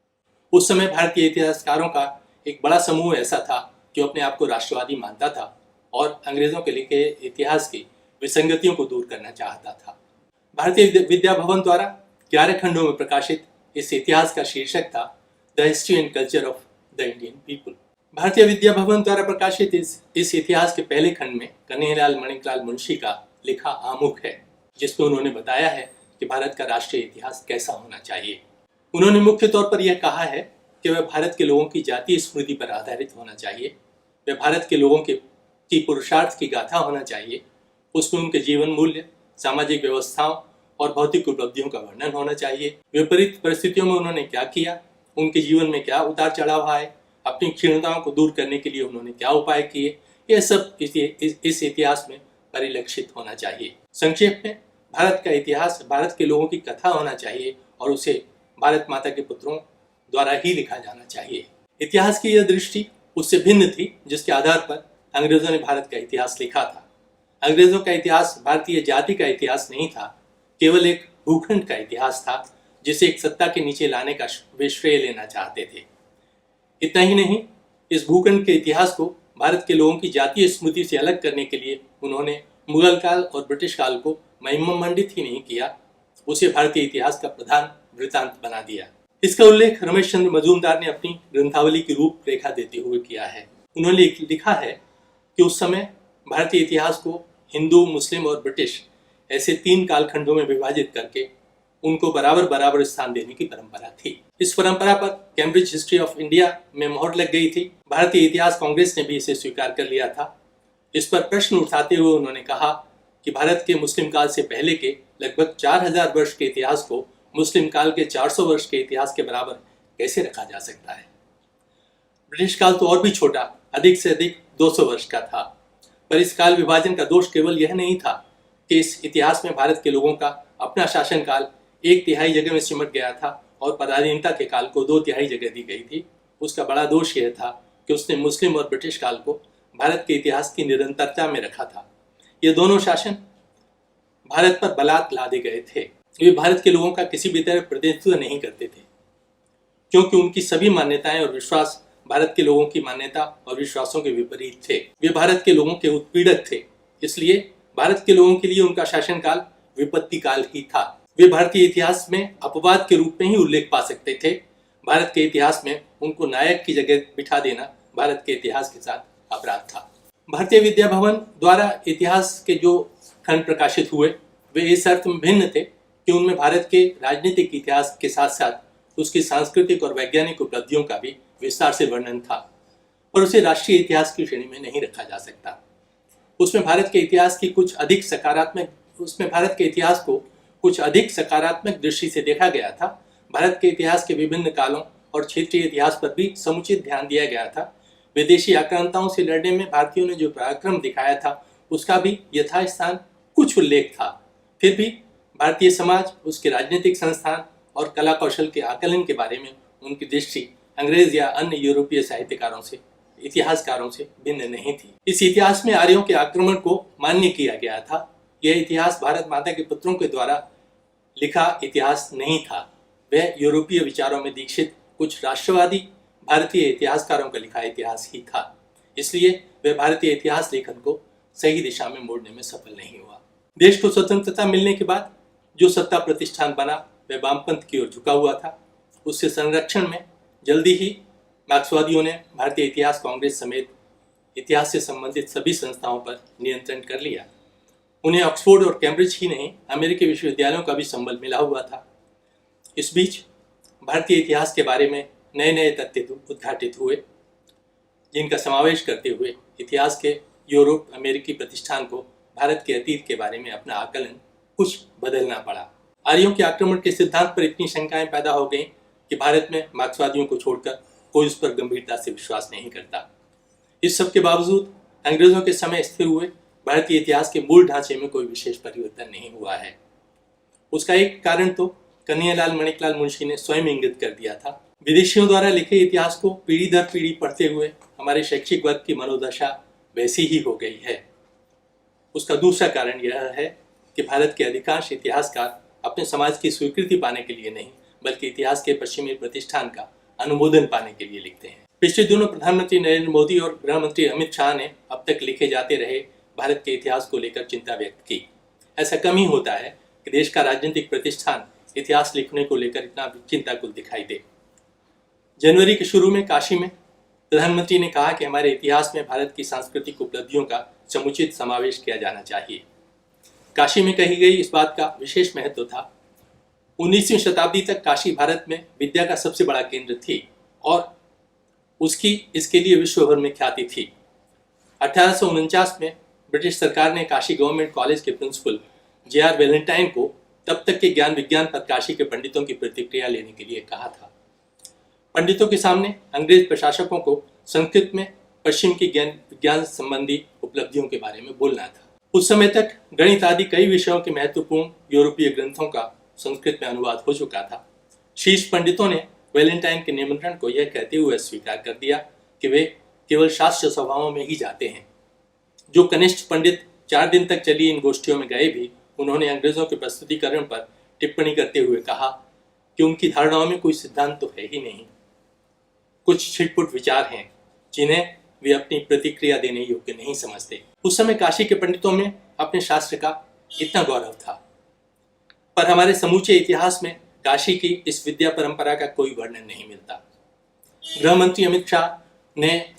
उस समय भारतीय इतिहासकारों का एक बड़ा समूह ऐसा था जो अपने आप को राष्ट्रवादी मानता था और अंग्रेजों के लिखे इतिहास की विसंगतियों को दूर करना चाहता था। भारतीय विद्या भवन द्वारा 11 खंडों में प्रकाशित इस इतिहास का शीर्षक था the history and culture of the Indian people. Bharatiya Vidya Bhavan द्वारा प्रकाशित इस इतिहास के पहले खंड में कन्हैयालाल मणिकलाल मुंशी का लिखा आमुख है, जिसमें उन्होंने बताया है कि भारत का राष्ट्रीय इतिहास कैसा होना चाहिए। उन्होंने मुख्य तौर पर यह कहा है कि वह भारत के लोगों की जातीय स्मृति पर आधारित होना चाहिए। वह भारत के लोगों की पुरुषार्थ की गाथा होना चाहिए। उसमें उनके जीवन मूल्य, सामाजिक व्यवस्थाओं और भौतिक उपलब्धियों का वर्णन होना चाहिए। विपरीत परिस्थितियों में उन्होंने क्या किया, उनके जीवन में क्या उतार चढ़ाव आए, अपनी क्षीणताओं को दूर करने के लिए उन्होंने क्या उपाय किए, यह सब इस इतिहास में परिलक्षित होना चाहिए। संक्षेप में भारत का इतिहास भारत के लोगों की कथा होना चाहिए और उसे भारत माता के पुत्रों द्वारा ही लिखा जाना चाहिए। इतिहास की यह दृष्टि उससे भिन्न थी जिसके आधार पर अंग्रेजों ने भारत का इतिहास लिखा था। अंग्रेजों का इतिहास भारतीय जाति का इतिहास नहीं था, केवल एक भूखंड का इतिहास था जिसे एक सत्ता के नीचे लाने का वे श्रेय लेना चाहते थे। इतना ही नहीं, इस भूखंड के इतिहास को भारत के लोगों की जातीय स्मृति से अलग करने के लिए उन्होंने मुगल काल और ब्रिटिश काल को महिमामंडित ही नहीं किया, उसे भारतीय इतिहास का प्रधान वृत्तांत बना दिया। इसका उल्लेख रमेश चंद्र मजूमदार ने अपनी ग्रंथावली की रूपरेखा देते हुए किया है। उन्होंने लिखा है कि उस समय भारतीय इतिहास को हिंदू, मुस्लिम और ब्रिटिश ऐसे 3 कालखंडों में विभाजित करके उनको बराबर बराबर स्थान देने की परंपरा थी। इस परंपरा पर कैम्ब्रिज हिस्ट्री ऑफ इंडिया में मोहर लग गई थी। भारतीय इतिहास कांग्रेस ने भी इसे स्वीकार कर लिया था। इस पर प्रश्न उठाते हुए उन्होंने कहा कि भारत के मुस्लिम काल से पहले के लगभग 4000 वर्ष के इतिहास को मुस्लिम काल के 400 वर्ष के इतिहास के बराबर कैसे रखा जा सकता है। ब्रिटिश काल तो और भी छोटा, अधिक से अधिक 200 वर्ष का था। पर इस काल विभाजन का दोष केवल यह नहीं था कि इस इतिहास में भारत के लोगों का अपना शासनकाल 1/3 जगह में सिमट गया था और पराधीनता के काल को 2/3 जगह दी गई थी। उसका बड़ा दोष यह था कि उसने मुस्लिम और ब्रिटिश काल को भारत के इतिहास की निरंतरता में रखा था। ये दोनों शासन भारत पर बलात् लादे गए थे। वे भारत के लोगों का किसी भी तरह प्रतिनिधित्व नहीं करते थे, क्योंकि उनकी सभी मान्यताएं और विश्वास भारत के लोगों की मान्यता और विश्वासों के विपरीत थे। वे भारत के लोगों के उत्पीड़क थे, इसलिए भारत के लोगों के लिए उनका शासनकाल विपत्ति काल ही था। वे भारतीय इतिहास में अपवाद के रूप में ही उल्लेख पा सकते थे। भारत के इतिहास में उनको नायक की जगह बिठा देना भारत के इतिहास के साथ अपराध था। भारतीय विद्या भवन द्वारा इतिहास के जो खंड प्रकाशित हुए वे इस अर्थ में भिन्न थे कि उनमें भारत के राजनीतिक इतिहास के साथ साथ उसकी सांस्कृतिक और वैज्ञानिक उपलब्धियों का भी विस्तार से वर्णन था, पर उसे राष्ट्रीय इतिहास की श्रेणी में नहीं रखा जा सकता। उसमें भारत के इतिहास को कुछ अधिक सकारात्मक दृष्टि से देखा गया था। भारत के इतिहास के विभिन्न कालों और क्षेत्रीय इतिहास पर भी समुचित ध्यान दिया गया था। विदेशी आक्रांताओं से लड़ने में भारतीयों ने जो पराक्रम दिखाया था उसका भी यथास्थान कुछ उल्लेख था। फिर भी भारतीय समाज, उसके राजनीतिक संस्थान और कला कौशल के आकलन के बारे में उनकी दृष्टि अंग्रेज या अन्य यूरोपीय साहित्यकारों से, इतिहासकारों से भिन्न नहीं थी। इस इतिहास में आर्यों के आक्रमण को मान्य किया गया था। यह इतिहास भारत माता के पुत्रों के द्वारा लिखा इतिहास नहीं था, वह यूरोपीय विचारों में दीक्षित कुछ राष्ट्रवादी भारतीय इतिहासकारों का लिखा इतिहास ही था। इसलिए वह भारतीय इतिहास लेखन को सही दिशा में मोड़ने में सफल नहीं हुआ। देश को स्वतंत्रता मिलने के बाद जो सत्ता प्रतिष्ठान बना वह वामपंथ की ओर झुका हुआ था। उससे संरक्षण में जल्दी ही मार्क्सवादियों ने भारतीय इतिहास कांग्रेस समेत इतिहास से संबंधित सभी संस्थाओं पर नियंत्रण कर लिया। उन्हें ऑक्सफोर्ड और कैम्ब्रिज ही नहीं, अमेरिकी विश्वविद्यालयों का भी संबल मिला हुआ था। इस बीच भारतीय इतिहास के बारे में नए नए तथ्य उद्घाटित हुए, जिनका समावेश करते हुए इतिहास के यूरोप अमेरिकी प्रतिष्ठान को भारत के अतीत के बारे में अपना आकलन कुछ बदलना पड़ा। आर्यों के आक्रमण के सिद्धांत पर इतनी शंकाएं पैदा हो गईं कि भारत में मार्क्सवादियों को छोड़कर कोई उस पर गंभीरता से विश्वास नहीं करता। इस सब के बावजूद अंग्रेजों के समय स्थिर हुए भारतीय इतिहास के मूल ढांचे में कोई विशेष परिवर्तन नहीं हुआ है। उसका एक कारण तो कन्हैयालाल माणिकलाल मुंशी ने स्वयं इंगित कर दिया था। विदेशियों द्वारा लिखे इतिहास को पीढ़ी दर पीढ़ी पढ़ते हुए हमारे शैक्षिक वर्ग की मनोदशा वैसी ही हो गई है। उसका दूसरा कारण यह है कि भारत के अधिकांश इतिहासकार अपने समाज की स्वीकृति पाने के लिए नहीं, बल्कि इतिहास के पश्चिमी प्रतिष्ठान का अनुमोदन पाने के लिए लिखते हैं। पिछले दिनों प्रधानमंत्री नरेंद्र मोदी और गृह मंत्री अमित शाह ने अब तक लिखे जाते रहे भारत के इतिहास को लेकर चिंता व्यक्त की। ऐसा कम ही होता है कि देश का राजनीतिक प्रतिष्ठान इतिहास लिखने को लेकर इतना चिंताकुल दिखाई दे। जनवरी के शुरू में काशी में प्रधानमंत्री ने कहा कि हमारे इतिहास में भारत की सांस्कृतिक उपलब्धियों का समुचित समावेश किया जाना चाहिए। काशी में कही गई इस बात का विशेष महत्व था। 19वीं शताब्दी तक काशी भारत में विद्या का सबसे बड़ा केंद्र थी और उसकी इसके लिए विश्व भर में ख्याति थी। 1849 में ब्रिटिश सरकार ने काशी गवर्नमेंट कॉलेज के प्रिंसिपल J.R. वैलेंटाइन को तब तक के ज्ञान विज्ञान पर काशी के पंडितों की प्रतिक्रिया लेने के लिए कहा था। पंडितों के सामने अंग्रेज प्रशासकों को संस्कृत में पश्चिम की ज्ञान विज्ञान संबंधी उपलब्धियों के बारे में बोलना था। उस समय तक गणित आदि कई विषयों के महत्वपूर्ण यूरोपीय ग्रंथों का संस्कृत में अनुवाद हो चुका था। शीर्ष पंडितों ने वैलेंटाइन के निमंत्रण को यह कहते हुए स्वीकार कर दिया कि वे केवल शास्त्र सभाओं में ही जाते हैं। जो कनिष्ठ पंडित 4 दिन तक चली इन गोष्ठियों में गए भी उन्होंने अंग्रेजों के प्रस्तुतिकरण पर टिप्पणी करते हुए कहा कि उनकी धारणाओं में कोई सिद्धांत तो है ही नहीं। कुछ छिटपुट विचार हैं जिन्हें वे अपनी प्रतिक्रिया देने योग्य नहीं समझते। उस समय काशी के पंडितों में अपने शास्त्र का इतना गौरव था, पर हमारे समूचे इतिहास में काशी की इस विद्या परंपरा का कोई वर्णन नहीं मिलता। गृह मंत्री अमित शाह ने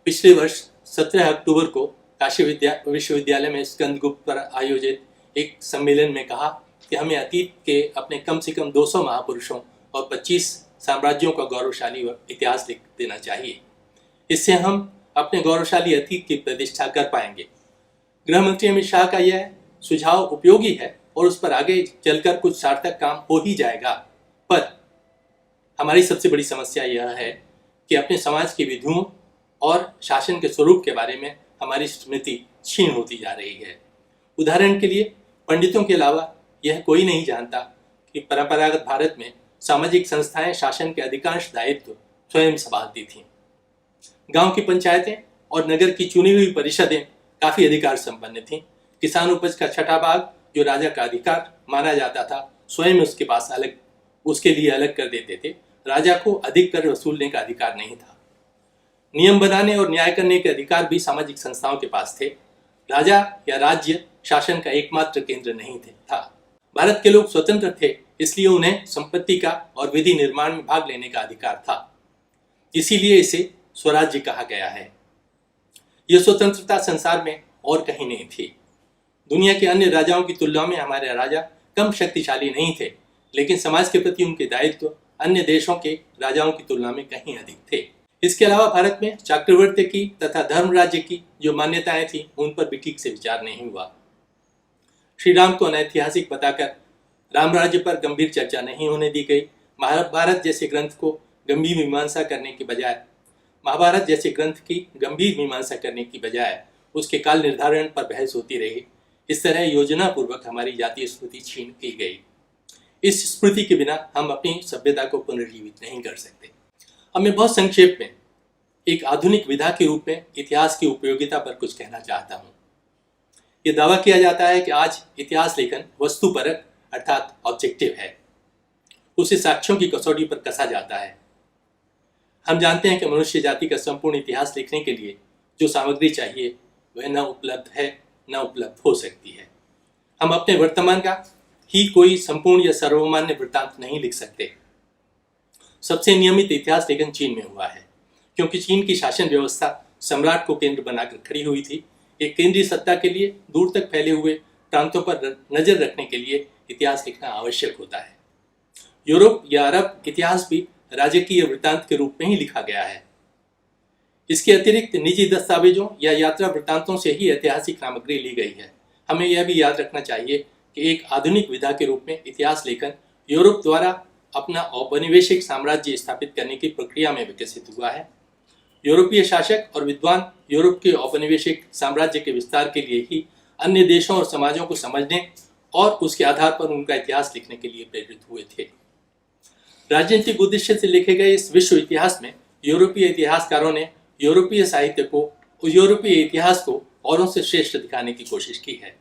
पिछले वर्ष 17 अक्टूबर को काशी विश्वविद्यालय में स्कंदगुप्त पर आयोजित एक सम्मेलन में कहा कि हमें अतीत के अपने कम से कम 200 महापुरुषों और 25 साम्राज्यों का गौरवशाली इतिहास लिख देना चाहिए। इससे हम अपने गौरवशाली अतीत की प्रतिष्ठा कर पाएंगे। गृह मंत्री अमित शाह का यह सुझाव उपयोगी है और उस पर आगे चलकर कुछ सार्थक काम हो ही जाएगा, पर हमारी सबसे बड़ी समस्या यह है कि अपने समाज की विधियों और शासन के स्वरूप के बारे में हमारी स्मृति क्षीण होती जा रही है। उदाहरण के लिए, पंडितों के अलावा यह कोई नहीं जानता कि परंपरागत भारत में सामाजिक संस्थाएं शासन के अधिकांश दायित्व स्वयं संभालती थीं। गांव की पंचायतें और नगर की चुनी हुई परिषदें काफी अधिकार संपन्न थीं। किसान उपज का छठा भाग जो राजा का अधिकार माना जाता था, स्वयं उसके लिए अलग कर देते थे। राजा को अधिक कर वसूलने का अधिकार नहीं था। नियम बनाने और न्याय करने के अधिकार भी सामाजिक संस्थाओं के पास थे। राजा या राज्य शासन का एकमात्र केंद्र नहीं था। भारत के लोग स्वतंत्र थे, इसलिए उन्हें संपत्ति का और विधि निर्माण में भाग लेने का अधिकार था। इसीलिए इसे स्वराज्य कहा गया है। यह स्वतंत्रता संसार में और कहीं नहीं थी। दुनिया के अन्य राजाओं की तुलना में हमारे राजा कम शक्तिशाली नहीं थे, लेकिन समाज के प्रति उनके दायित्व अन्य देशों के राजाओं की तुलना में कहीं अधिक थे। इसके अलावा भारत में चक्रवर्ती की तथा धर्म राज्य की जो मान्यताएं थी, उन पर भी ठीक से विचार नहीं हुआ। श्री राम को अनैतिहासिक बताकर राम राज्य पर गंभीर चर्चा नहीं होने दी गई। महाभारत जैसे ग्रंथ की गंभीर मीमांसा करने की बजाय उसके काल निर्धारण पर बहस होती रही। इस तरह योजना पूर्वक हमारी जातीय स्मृति छीन की गई। इस स्मृति के बिना हम अपनी सभ्यता को पुनर्जीवित नहीं कर सकते। अब मैं बहुत संक्षेप में एक आधुनिक विधा के रूप में इतिहास की उपयोगिता पर कुछ कहना चाहता हूँ। यह दावा किया जाता है कि आज इतिहास लेखन वस्तुपरक अर्थात ऑब्जेक्टिव है। उसे साक्ष्यों की कसौटी पर कसा जाता है। हम जानते हैं कि मनुष्य जाति का संपूर्ण इतिहास लिखने के लिए जो सामग्री चाहिए वह न उपलब्ध है, न उपलब्ध हो सकती है। हम अपने वर्तमान का ही कोई संपूर्ण या सर्वमान्य वृत्तांत नहीं लिख सकते। सबसे नियमित इतिहास लेखन चीन में हुआ है, क्योंकि चीन की शासन व्यवस्था सम्राट को केंद्र बनाकर खड़ी हुई थी। एक केंद्रीय सत्ता के लिए दूर तक फैले हुए प्रांतों पर नजर रखने के लिए इतिहास लिखना आवश्यक होता है। यूरोप या अरब इतिहास भी राजकीय वृत्तांत के रूप में ही लिखा गया है। इसके अतिरिक्त निजी दस्तावेजों या यात्रा वृत्तांतों से ही ऐतिहासिक सामग्री ली गई है। हमें यह भी याद रखना चाहिए कि एक आधुनिक विधा के रूप में इतिहास लेखन यूरोप द्वारा अपना औपनिवेशिक साम्राज्य स्थापित करने की प्रक्रिया में विकसित हुआ है। यूरोपीय शासक और विद्वान यूरोप के औपनिवेशिक साम्राज्य के विस्तार के लिए ही अन्य देशों और समाजों को समझने और उसके आधार पर उनका इतिहास लिखने के लिए प्रेरित हुए थे। राजनीतिक उद्देश्य से लिखे गए इस विश्व इतिहास में यूरोपीय इतिहासकारों ने यूरोपीय इतिहास को औरों से श्रेष्ठ दिखाने की कोशिश की है।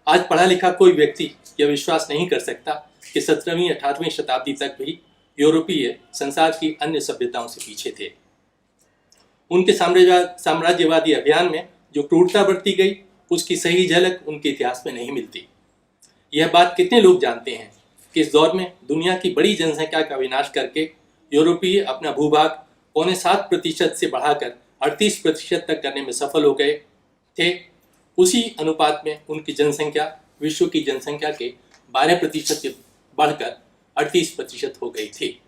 आज पढ़ा लिखा कोई व्यक्ति यह विश्वास नहीं कर सकता कि 17वीं 18वीं शताब्दी तक भी यूरोपीय संसार की अन्य सभ्यताओं से पीछे थे। उनके साम्राज्यवादी अभियान में जो क्रूरता बरती गई, उसकी सही झलक उनके इतिहास में नहीं मिलती। यह बात कितने लोग जानते हैं कि इस दौर में दुनिया की बड़ी जनसंख्या का विनाश करके यूरोपीय अपना भूभाग 7.25% से बढ़ाकर 38% तक करने में सफल हो गए थे। उसी अनुपात में उनकी जनसंख्या विश्व की जनसंख्या के 12% से बढ़कर 38% हो गई थी।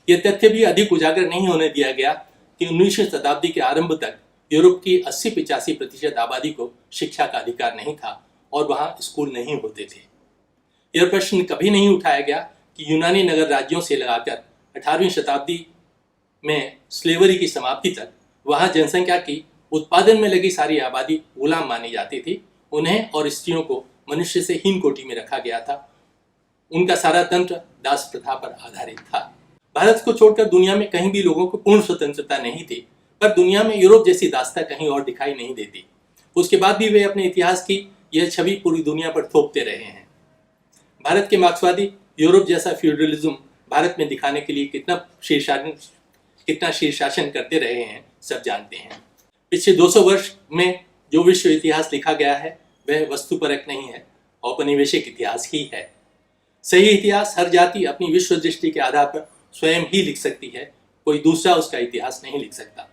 यह तथ्य भी अधिक उजागर नहीं होने दिया गया कि 19वीं शताब्दी के आरंभ तक यूरोप की 80-85% आबादी को शिक्षा का अधिकार नहीं था और वहां स्कूल नहीं होते थे। यह प्रश्न कभी नहीं उठाया गया कि यूनानी नगर राज्यों से लगाकर 18वीं शताब्दी में स्लेवरी की समाप्ति तक वहां जनसंख्या की उत्पादन में लगी सारी आबादी गुलाम मानी जाती थी। उन्हें और स्त्रियों को मनुष्य से हीन कोटि में रखा गया था। उनका सारा तंत्र दास प्रथा पर आधारित था। भारत को छोड़कर दुनिया में कहीं भी लोगों को पूर्ण स्वतंत्रता नहीं थी, पर दुनिया में यूरोप जैसी दास्ता कहीं और दिखाई नहीं देती। उसके बाद भी वे अपने इतिहास की यह छवि पूरी दुनिया पर थोपते रहे हैं। भारत के मार्क्सवादी यूरोप जैसा फ्यूडलिज्म भारत में दिखाने के लिए कितना शीर्षासन करते रहे हैं सब जानते हैं। पिछले 200 वर्ष में जो विश्व इतिहास लिखा गया है वह वस्तुपरक नहीं है, औपनिवेशिक इतिहास ही है। सही इतिहास हर जाति अपनी विश्व दृष्टि के आधार पर स्वयं ही लिख सकती है, कोई दूसरा उसका इतिहास नहीं लिख सकता।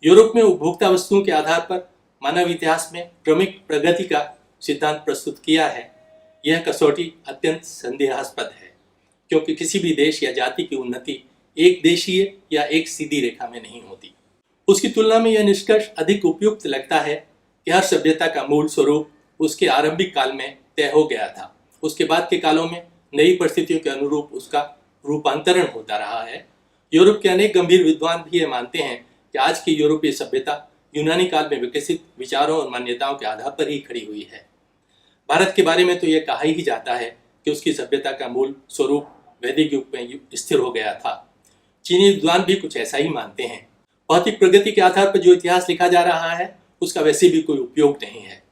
यूरोप में उपभोक्ता वस्तुओं के आधार पर मानव इतिहास में क्रमिक प्रगति का सिद्धांत प्रस्तुत किया है। यह कसौटी अत्यंत संदेहास्पद है, क्योंकि किसी भी देश या जाति की उन्नति एक देशीय या एक सीधी रेखा में नहीं होती। उसकी तुलना में यह निष्कर्ष अधिक उपयुक्त लगता है कि हर सभ्यता का मूल स्वरूप उसके आरंभिक काल में तय हो गया था। उसके बाद के कालों में नई परिस्थितियों के अनुरूप उसका रूपांतरण होता रहा है। यूरोप के अनेक गंभीर विद्वान भी ये मानते हैं कि आज की यूरोपीय सभ्यता यूनानी काल में विकसित विचारों और मान्यताओं के आधार पर ही खड़ी हुई है। भारत के बारे में तो यह कहा ही जाता है कि उसकी सभ्यता का मूल स्वरूप वैदिक युग में स्थिर हो गया था। चीनी विद्वान भी कुछ ऐसा ही मानते हैं। भौतिक प्रगति के आधार पर जो इतिहास लिखा जा रहा है उसका वैसे भी कोई उपयोग नहीं है।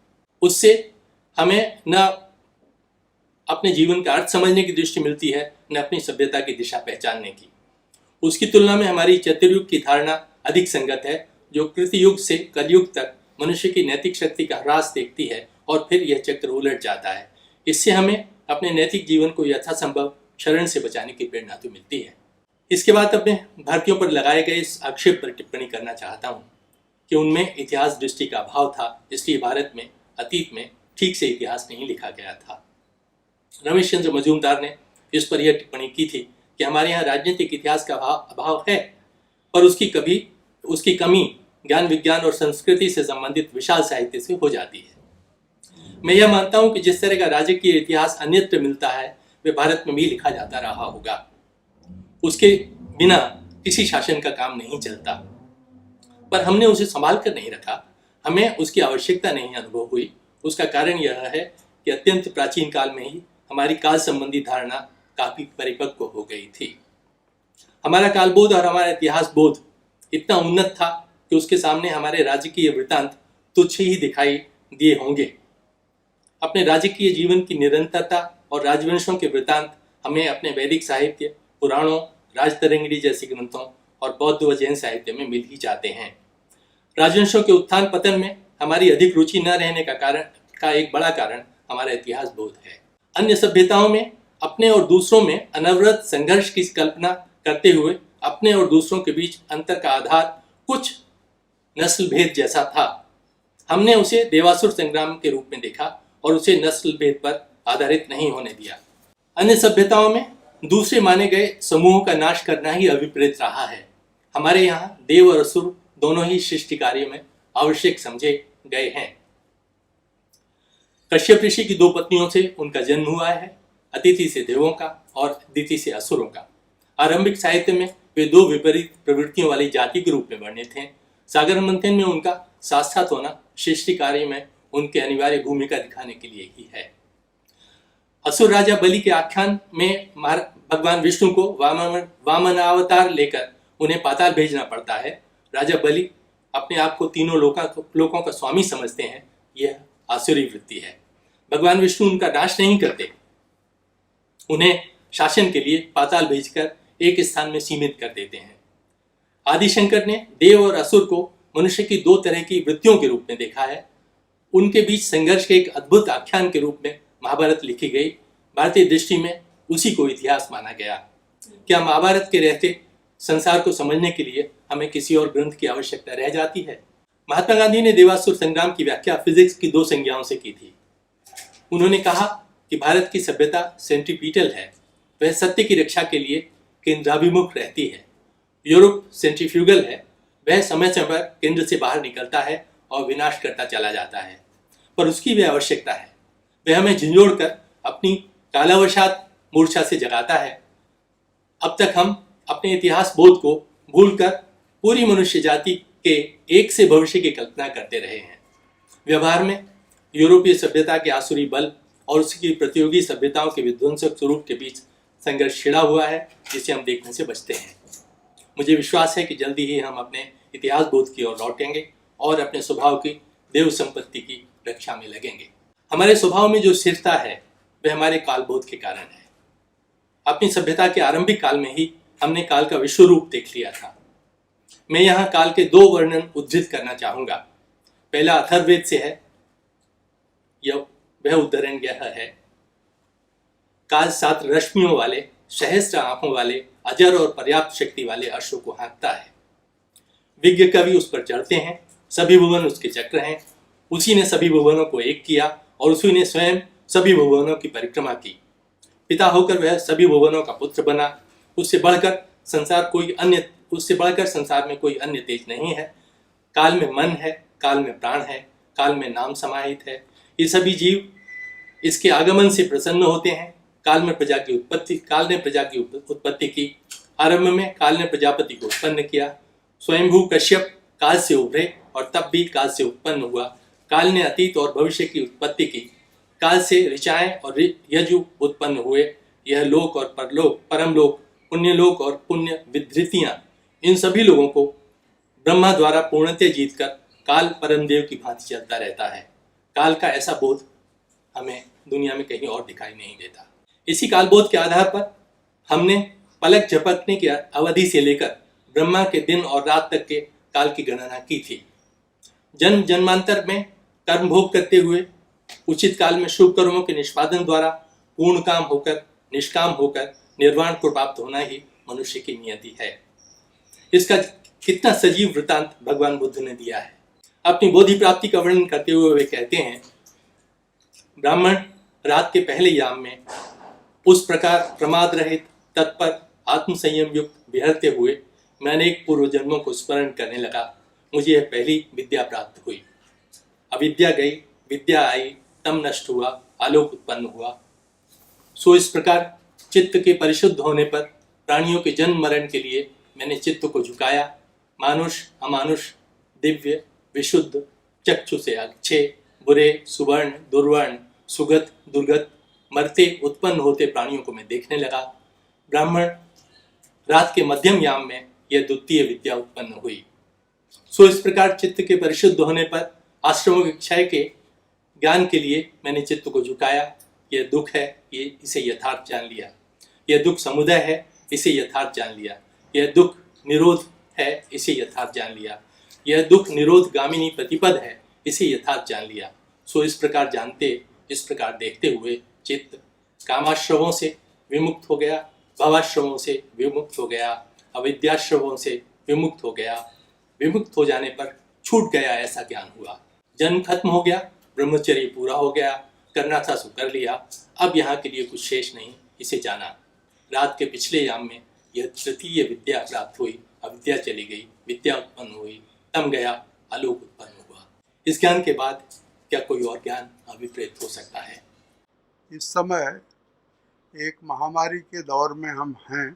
उससे हमें न अपने जीवन का अर्थ समझने की दृष्टि मिलती है, न अपनी सभ्यता की दिशा पहचानने की। उसकी तुलना में हमारी चतुर्युग की धारणा अधिक संगत है, जो कृतयुग से कलयुग तक मनुष्य की नैतिक शक्ति का ह्रास देखती है और फिर यह चक्र उलट जाता है। इससे हमें अपने नैतिक जीवन को यथासंभव क्षरण से बचाने की प्रेरणा तो मिलती है। इसके बाद अपने भारतीयों पर लगाए गए इस आक्षेप पर टिप्पणी करना चाहता हूँ कि उनमें इतिहास दृष्टि का अभाव था, इसलिए भारत में अतीत में ठीक से इतिहास नहीं लिखा गया था। रमेश चंद्र मजूमदार ने इस पर यह टिप्पणी की थी कि हमारे यहाँ राजनीतिक इतिहास का अभाव है, पर उसकी कमी ज्ञान विज्ञान और संस्कृति से संबंधित विशाल साहित्य से हो जाती है। मैं यह मानता हूँ कि जिस तरह का राजकीय इतिहास अन्यत्र मिलता है वह भारत में भी लिखा जाता रहा होगा। उसके बिना किसी शासन का काम नहीं चलता, पर हमने उसे संभाल कर नहीं रखा। हमें उसकी आवश्यकता नहीं अनुभव हुई। उसका कारण यह है कि अत्यंत प्राचीन काल में ही हमारी काल संबंधी धारणा काफी परिपक्व हो गई थी। हमारा कालबोध और हमारा इतिहास बोध इतना उन्नत था कि उसके सामने हमारे राजकीय वृत्तांत तुच्छ ही दिखाई दिए होंगे। अपने राजकीय जीवन की निरंतरता और राजवंशों के वृत्तांत हमें अपने वैदिक साहित्य, पुराणों, राजतरंगिणी जैसे ग्रंथों और बौद्ध व जैन साहित्य में मिल ही जाते हैं। राजवंशों के उत्थान पतन में हमारी अधिक रुचि न रहने का एक बड़ा कारण हमारा इतिहास बोध है। अन्य सभ्यताओं में अपने और दूसरों में अनवरत संघर्ष की कल्पना करते हुए अपने और दूसरों के बीच अंतर का आधार कुछ नस्ल भेद जैसा था। हमने उसे देवासुर संग्राम के रूप में देखा और उसे नस्ल भेद पर आधारित नहीं होने दिया। अन्य सभ्यताओं में दूसरे माने गए समूहों का नाश करना ही अभिप्रेत रहा है। हमारे यहाँ देव और असुर दोनों ही सृष्टि कार्य में आवश्यक समझे गए हैं। कश्यप ऋषि की 2 पत्नियों से उनका जन्म हुआ है, अतिथि से देवों का और दिति से असुरों का। आरंभिक साहित्य में वे 2 विपरीत प्रवृत्तियों वाली जाति के रूप में वर्णित हैं। सागर मंथन में उनका साथ साथ होना सृष्टि कार्य में उनके अनिवार्य भूमिका दिखाने के लिए ही है। असुर राजा बलि के आख्यान में भगवान विष्णु को वामनावतार लेकर उन्हें पाताल भेजना पड़ता है। राजा बलि अपने आप को तीनों लोकों का स्वामी समझते हैं। यह आसुरी वृत्ति है। भगवान विष्णु उनका नाश नहीं करते, उन्हें शासन के लिए पाताल भेजकर एक स्थान में सीमित कर देते हैं। आदिशंकर ने देव और असुर को मनुष्य की 2 तरह की वृत्तियों के रूप में देखा है। उनके बीच संघर्ष के एक अद्भुत आख्यान के रूप में महाभारत लिखी गई। भारतीय दृष्टि में उसी को इतिहास माना गया। क्या महाभारत के रहते संसार को समझने के लिए हमें किसी और ग्रंथ की आवश्यकता रह जाती है? महात्मा गांधी ने देवासुर संग्राम की व्याख्या फिजिक्स की 2 संज्ञाओं से की थी। उन्होंने कहा कि भारत की सभ्यता सेंट्रीपिटल है, वह सत्य की रक्षा के लिए केंद्राभिमुख रहती है। यूरोप सेंट्रीफ्यूगल है, वह समय समय पर केंद्र से बाहर निकलता है और विनाश करता चला जाता है, पर उसकी भी आवश्यकता है। वह हमें झंझोड़कर अपनी कालावशात मूर्छा से जगाता है। अब तक हम अपने इतिहास बोध को भूलकर पूरी मनुष्य जाति के एक से भविष्य की कल्पना करते रहे हैं। व्यवहार में यूरोपीय सभ्यता के आसुरी बल और उसकी प्रतियोगी सभ्यताओं के विध्वंसक स्वरूप के बीच संघर्ष छिड़ा हुआ है, जिसे हम देखने से बचते हैं। मुझे विश्वास है कि जल्दी ही हम अपने इतिहास बोध की ओर लौटेंगे और अपने स्वभाव की देव संपत्ति की रक्षा में लगेंगे। हमारे स्वभाव में जो स्थिरता है वह हमारे कालबोध के कारण है। अपनी सभ्यता के आरंभिक काल में ही हमने काल का विश्व रूप देख लिया था। मैं यहाँ काल के 2 वर्णन उद्धृत करना चाहूंगा। पहला अथर्ववेद से है। वह उद्धरण यह है, काल 7 रश्मियों वाले, सहस्त्र आंखों वाले, अजर और पर्याप्त शक्ति वाले अश्व को हाँकता है। विज्ञ कवि उस पर चढ़ते हैं, सभी भुवन उसके चक्र हैं। उसी ने सभी भुवनों को एक किया और उसी ने स्वयं सभी भुवनों की परिक्रमा की। पिता होकर वह सभी भुवनों का पुत्र बना। उससे बढ़कर संसार में कोई अन्य तेज नहीं है। काल में मन है, काल में प्राण है, काल में नाम समाहित है। ये सभी जीव इसके आगमन से प्रसन्न होते हैं। काल ने प्रजा की उत्पत्ति की। आरंभ में काल ने प्रजापति को उत्पन्न किया। स्वयंभू कश्यप काल से उभरे और तब भी काल से उत्पन्न हुआ। काल ने अतीत और भविष्य की उत्पत्ति की। काल से ऋचाएं और यजु उत्पन्न हुए। यह लोक और परलोक, परमलोक, पुण्यलोक और पुण्य विधृतियां, इन सभी लोगों को ब्रह्मा द्वारा पूर्णतः जीतकर काल परमदेव की भांति चलता रहता है। काल का ऐसा बोध हमें दुनिया में कहीं और दिखाई नहीं देता। इसी कालबोध के आधार पर हमने पलक झपकने की अवधि से लेकर ब्रह्मा के दिन और रात तक के काल की गणना की थी। जन्म जन्मांतर में कर्म भोग करते हुए उचित काल में शुभ कर्मों के निष्पादन द्वारा पूर्ण काम होकर, निष्काम होकर निर्वाण को प्राप्त होना ही मनुष्य की नियति है। इसका कितना सजीव वृतांत भगवान बुद्ध ने दिया है। अपनी बोधि प्राप्ति का वर्णन करते हुए वे कहते हैं, ब्राह्मण रात के पहले याम में उस प्रकार प्रमाद रहित, तत्पर, आत्म संयम युक्त विहरते हुए मैं अनेक पूर्व जन्मों को स्मरण करने लगा। मुझे यह पहली विद्या प्राप्त हुई। अविद्या गई, विद्या आई, तम नष्ट हुआ, आलोक उत्पन्न हुआ। सो इस प्रकार चित्त के परिशुद्ध होने पर प्राणियों के जन्म मरण के लिए मैंने चित्त को झुकाया। मानुष, अमानुष, दिव्य, विशुद्ध, चक्षु से अच्छे, बुरे, सुवर्ण, दुर्वर्ण, सुगत, दुर्गत, मरते, उत्पन्न होते प्राणियों को मैं देखने लगा। ब्राह्मण रात के मध्यम याम में यह द्वितीय विद्या उत्पन्न हुई। सो इस प्रकार चित्त के परिशुद्ध होने पर आश्रमों के क्षय के ज्ञान के लिए मैंने चित्त को झुकाया। यह दुख है, इसे यथार्थ जान लिया। यह दुख समुदय है, इसे यथार्थ जान लिया। यह दुख निरोध है, इसे यथार्थ जान लिया। यह दुख निरोध गामिनी प्रतिपद है, इसे यथार्थ जान लिया। सो इस प्रकार जानते, इस प्रकार देखते हुए चित्त कामाश्रवों से विमुक्त हो गया, भवाश्रवों से विमुक्त हो गया, अविद्याश्रवों से विमुक्त हो गया। विमुक्त हो जाने पर छूट गया ऐसा ज्ञान हुआ। जन्म खत्म हो गया, ब्रह्मचर्य पूरा हो गया, करना था सो कर लिया। अब यहाँ के लिए कुछ शेष नहीं, इसे जाना। रात के पिछले याम में यह तृतीय विद्या प्राप्त हुई। अविद्या चली गई, विद्या उत्पन्न हुई, तम गया, आलोक उत्पन्न हुआ। इस ज्ञान के बाद क्या कोई और ज्ञान अभिप्रेत हो सकता है? इस समय एक महामारी के दौर में हम हैं।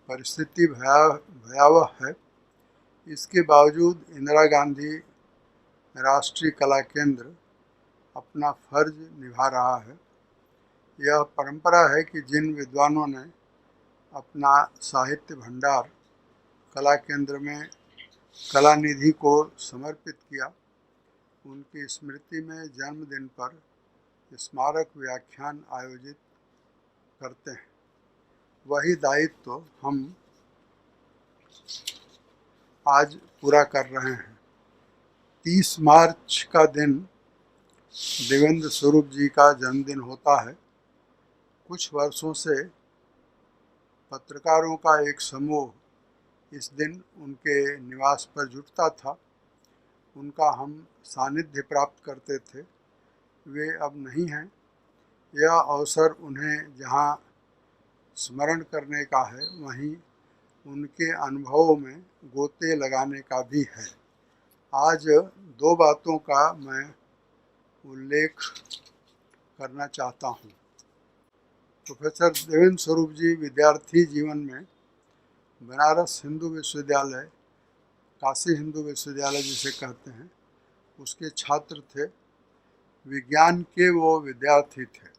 परिस्थिति भयावह है। इसके बावजूद इंदिरा गांधी राष्ट्रीय कला केंद्र अपना फर्ज निभा रहा है। यह परंपरा है कि जिन विद्वानों ने अपना साहित्य भंडार कला केंद्र में कला निधि को समर्पित किया, उनकी स्मृति में जन्मदिन पर स्मारक व्याख्यान आयोजित करते हैं। वही दायित्व हम आज पूरा कर रहे हैं। 30 मार्च का दिन देवेंद्र स्वरूप जी का जन्मदिन होता है। कुछ वर्षों से पत्रकारों का एक समूह इस दिन उनके निवास पर जुटता था। उनका हम सानिध्य प्राप्त करते थे। वे अब नहीं हैं। यह अवसर उन्हें जहाँ स्मरण करने का है, वहीं उनके अनुभवों में गोते लगाने का भी है। आज 2 बातों का मैं उल्लेख करना चाहता हूँ। प्रोफेसर देवेंद्र स्वरूप जी विद्यार्थी जीवन में बनारस हिंदू विश्वविद्यालय, काशी हिंदू विश्वविद्यालय जिसे कहते हैं, उसके छात्र थे। विज्ञान के वो विद्यार्थी थे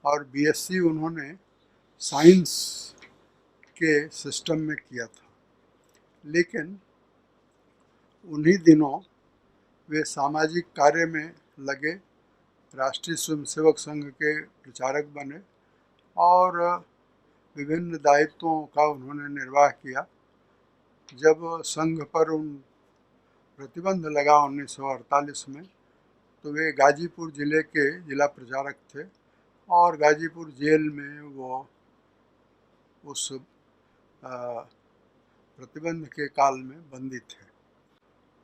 और बीएससी उन्होंने साइंस के सिस्टम में किया था। लेकिन उन्हीं दिनों वे सामाजिक कार्य में लगे, राष्ट्रीय स्वयंसेवक संघ के प्रचारक बने और विभिन्न दायित्वों का उन्होंने निर्वाह किया। जब संघ पर उन प्रतिबंध लगा 1948 में, तो वे गाजीपुर ज़िले के जिला प्रचारक थे और गाजीपुर जेल में वो उस प्रतिबंध के काल में बंदी थे।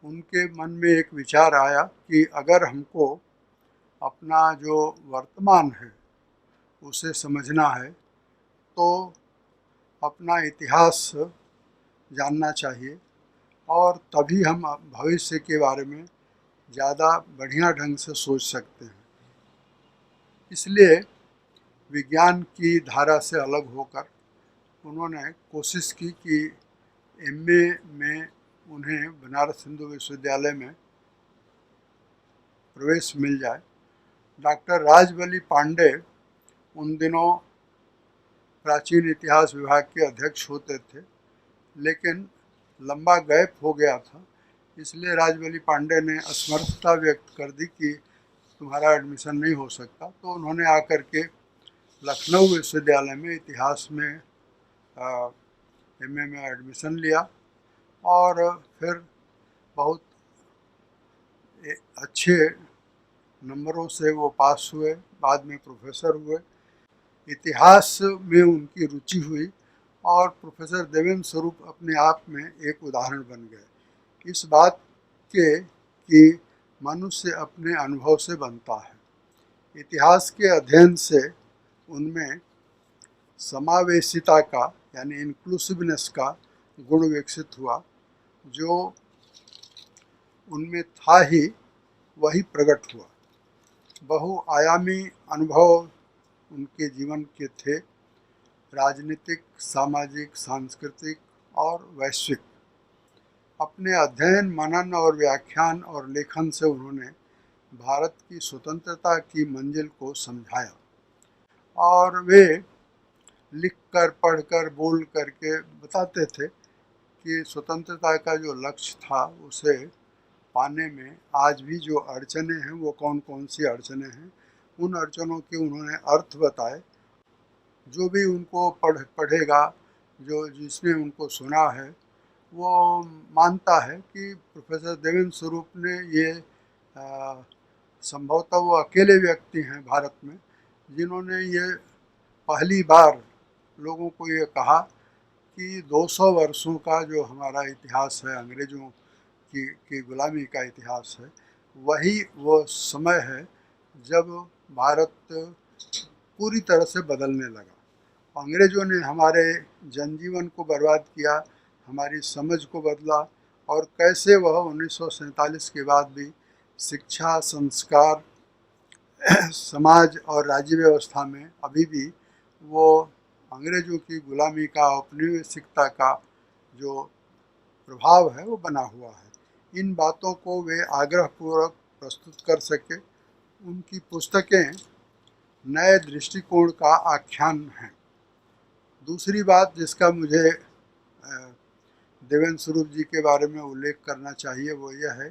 उनके मन में एक विचार आया कि अगर हमको अपना जो वर्तमान है उसे समझना है तो अपना इतिहास जानना चाहिए और तभी हम भविष्य के बारे में ज़्यादा बढ़िया ढंग से सोच सकते हैं। इसलिए विज्ञान की धारा से अलग होकर उन्होंने कोशिश की कि एमए में उन्हें बनारस हिंदू विश्वविद्यालय में प्रवेश मिल जाए। डॉक्टर राजबली पांडे उन दिनों प्राचीन इतिहास विभाग के अध्यक्ष होते थे, लेकिन लंबा गैप हो गया था, इसलिए राजबली पांडे ने असमर्थता व्यक्त कर दी कि तुम्हारा एडमिशन नहीं हो सकता। तो उन्होंने आकर के लखनऊ विश्वविद्यालय में इतिहास में एमए में एडमिशन लिया और फिर बहुत अच्छे नंबरों से वो पास हुए, बाद में प्रोफेसर हुए। इतिहास में उनकी रुचि हुई और प्रोफेसर देवेंद्र स्वरूप अपने आप में एक उदाहरण बन गए इस बात के कि मनुष्य अपने अनुभव से बनता है। इतिहास के अध्ययन से उनमें समावेशिता का यानी इंक्लूसिवनेस का गुण विकसित हुआ, जो उनमें था ही वही प्रकट हुआ। बहुआयामी अनुभव उनके जीवन के थे, राजनीतिक, सामाजिक, सांस्कृतिक और वैश्विक। अपने अध्ययन, मनन और व्याख्यान और लेखन से उन्होंने भारत की स्वतंत्रता की मंजिल को समझाया और वे लिखकर, पढ़कर, बोल करके बताते थे कि स्वतंत्रता का जो लक्ष्य था उसे पाने में आज भी जो अड़चनें हैं वो कौन कौन सी अड़चनें हैं, उन अड़चनों के उन्होंने अर्थ बताए। जो भी उनको पढ़ेगा, जो जिसने उनको सुना है, वो मानता है कि प्रोफेसर देवेंद्र स्वरूप ने ये संभवतः वो अकेले व्यक्ति हैं भारत में जिन्होंने ये पहली बार लोगों को ये कहा कि 200 वर्षों का जो हमारा इतिहास है, अंग्रेज़ों की गुलामी का इतिहास है, वही वो समय है जब भारत पूरी तरह से बदलने लगा। अंग्रेज़ों ने हमारे जनजीवन को बर्बाद किया, हमारी समझ को बदला और कैसे वह 1947 के बाद भी शिक्षा, संस्कार, समाज और राज्य व्यवस्था में अभी भी वो अंग्रेज़ों की गुलामी का, औपनिवेशिकता का जो प्रभाव है वो बना हुआ है। इन बातों को वे आग्रहपूर्वक प्रस्तुत कर सके। उनकी पुस्तकें नए दृष्टिकोण का आख्यान हैं। दूसरी बात जिसका मुझे देवेंद्र स्वरूप जी के बारे में उल्लेख करना चाहिए वो यह है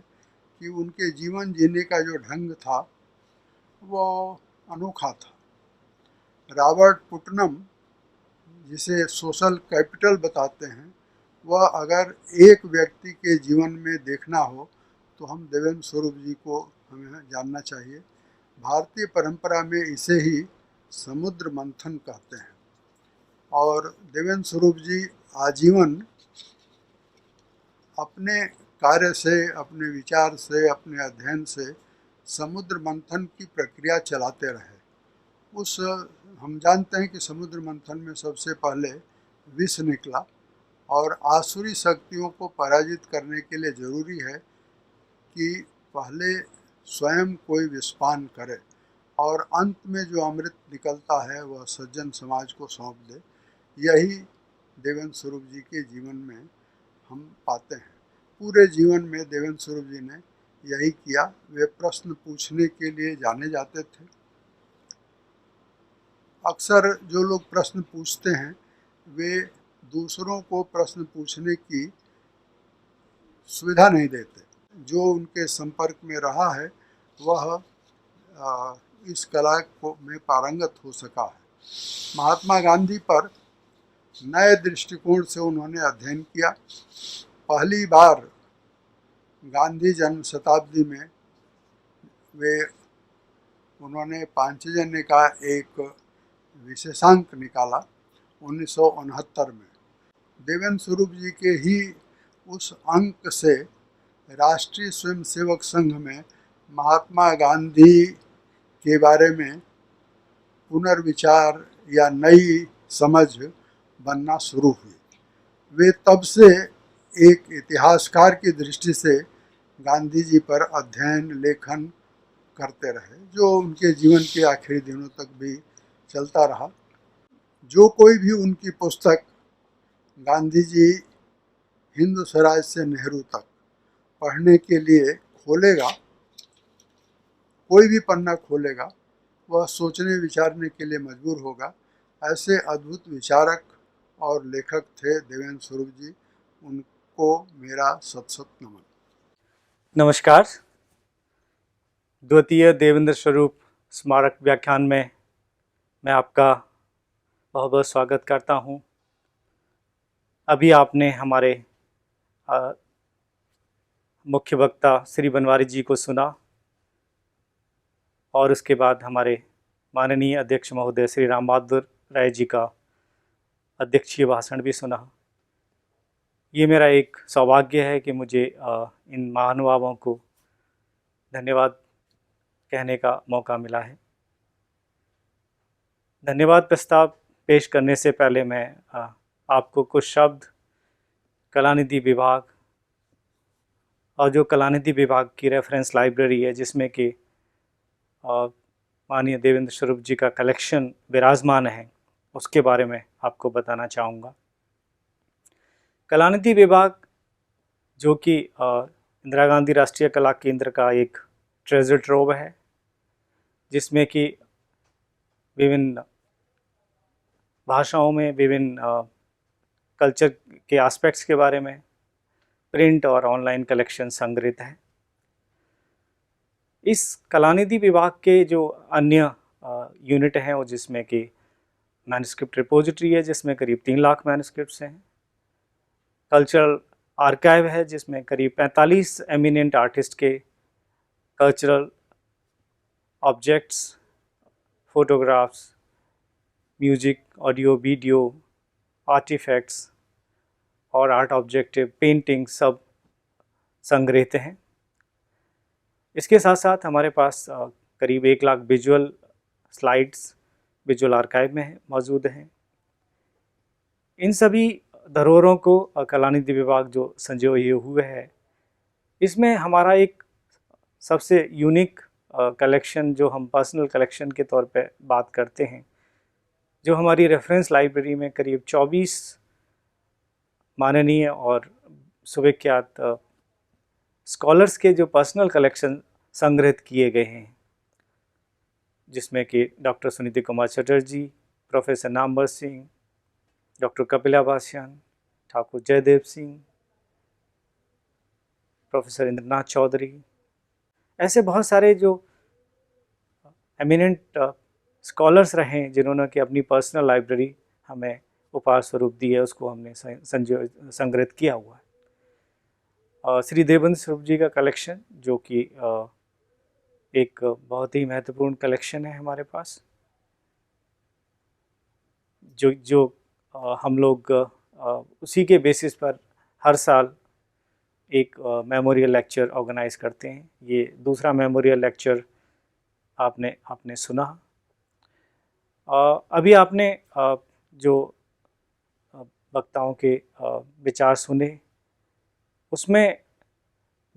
कि उनके जीवन जीने का जो ढंग था वो अनोखा था। रॉबर्ट पुटनम, जिसे सोशल कैपिटल बताते हैं, वह अगर एक व्यक्ति के जीवन में देखना हो तो हम देवेंद्र स्वरूप जी को हमें जानना चाहिए। भारतीय परंपरा में इसे ही समुद्र मंथन कहते हैं और देवेंद्र स्वरूप जी आजीवन अपने कार्य से, अपने विचार से, अपने अध्ययन से समुद्र मंथन की प्रक्रिया चलाते रहे। हम जानते हैं कि समुद्र मंथन में सबसे पहले विष निकला और आसुरी शक्तियों को पराजित करने के लिए ज़रूरी है कि पहले स्वयं कोई विषपान करे और अंत में जो अमृत निकलता है वह सज्जन समाज को सौंप दे। यही देवेंद्र स्वरूप जी के जीवन में हम पाते हैं। पूरे जीवन में देवेंद्र स्वरूप जी ने यही किया। वे प्रश्न पूछने के लिए जाने जाते थे। अक्सर जो लोग प्रश्न पूछते हैं वे दूसरों को प्रश्न पूछने की सुविधा नहीं देते। जो उनके संपर्क में रहा है वह इस कला को में पारंगत हो सका है। महात्मा गांधी पर नए दृष्टिकोण से उन्होंने अध्ययन किया। पहली बार गांधी जन्म शताब्दी में उन्होंने पांचजन्य का एक विशेषांक निकाला 1969 में। देवेंद्र स्वरूप जी के ही उस अंक से राष्ट्रीय स्वयंसेवक संघ में महात्मा गांधी के बारे में पुनर्विचार या नई समझ बनना शुरू हुई। वे तब से एक इतिहासकार की दृष्टि से गांधी जी पर अध्ययन लेखन करते रहे, जो उनके जीवन के आखिरी दिनों तक भी चलता रहा। जो कोई भी उनकी पुस्तक गांधी जी हिंद स्वराज से नेहरू तक पढ़ने के लिए खोलेगा, कोई भी पन्ना खोलेगा, वह सोचने विचारने के लिए मजबूर होगा। ऐसे अद्भुत विचारक और लेखक थे देवेंद्र स्वरूप जी। उनको मेरा सत सत नमन। नमस्कार। द्वितीय देवेंद्र स्वरूप स्मारक व्याख्यान में मैं आपका बहुत बहुत स्वागत करता हूं। अभी आपने हमारे मुख्य वक्ता श्री बनवारी जी को सुना और उसके बाद हमारे माननीय अध्यक्ष महोदय श्री राम बहादुर राय जी का अध्यक्षीय भाषण भी सुना। ये मेरा एक सौभाग्य है कि मुझे इन महानुभावों को धन्यवाद कहने का मौका मिला है। धन्यवाद प्रस्ताव पेश करने से पहले मैं आपको कुछ शब्द कलानिधि विभाग और जो कलानिधि विभाग की रेफरेंस लाइब्रेरी है, जिसमें कि माननीय देवेंद्र स्वरूप जी का कलेक्शन विराजमान है, उसके बारे में आपको बताना चाहूँगा। कलानिधि विभाग जो कि इंदिरा गांधी राष्ट्रीय कला केंद्र का एक ट्रेजर ट्रोव है, जिसमें कि विभिन्न भाषाओं में विभिन्न कल्चर के एस्पेक्ट्स के बारे में प्रिंट और ऑनलाइन कलेक्शन संग्रहित है। इस कलानिधि विभाग के जो अन्य यूनिट हैं, वो जिसमें कि मैन्युस्क्रिप्ट रिपोजिटरी है, जिसमें करीब 3 लाख मैन्युस्क्रिप्ट्स हैं। कल्चरल आर्काइव है, जिसमें करीब 45 एमिनेंट आर्टिस्ट के cultural objects, photographs, music, audio, video, artefacts और आर्ट ऑब्जेक्टिव, पेंटिंग सब संग्रहित हैं। इसके साथ साथ हमारे पास करीब 1 lakh visual slides visual archive में मौजूद हैं। इन सभी धरोहरों को कलानिधि विभाग जो संजोए हुए है, इसमें हमारा एक सबसे यूनिक कलेक्शन जो हम पर्सनल कलेक्शन के तौर पे बात करते हैं, जो हमारी रेफरेंस लाइब्रेरी में करीब 24 माननीय और सुविख्यात स्कॉलर्स के जो पर्सनल कलेक्शन संग्रहित किए गए हैं, जिसमें कि doctor Suniti Kumar Chatterji, professor Namvar Singh, doctor Kapila Vatsyayan, Thakur Jaidev Singh, professor Indranath Choudhary, ऐसे बहुत सारे जो एमिनेंट स्कॉलर्स रहे हैं, जिन्होंने कि अपनी पर्सनल लाइब्रेरी हमें उपहार स्वरूप दी है, उसको हमने संग्रहित किया हुआ है। श्री देवेंद्र स्वरूप जी का कलेक्शन जो कि एक बहुत ही महत्वपूर्ण कलेक्शन है हमारे पास, जो हम लोग उसी के बेसिस पर हर साल एक मेमोरियल लेक्चर ऑर्गेनाइज करते हैं। ये दूसरा मेमोरियल लेक्चर आपने सुना। अभी आपने जो वक्ताओं के विचार सुने, उसमें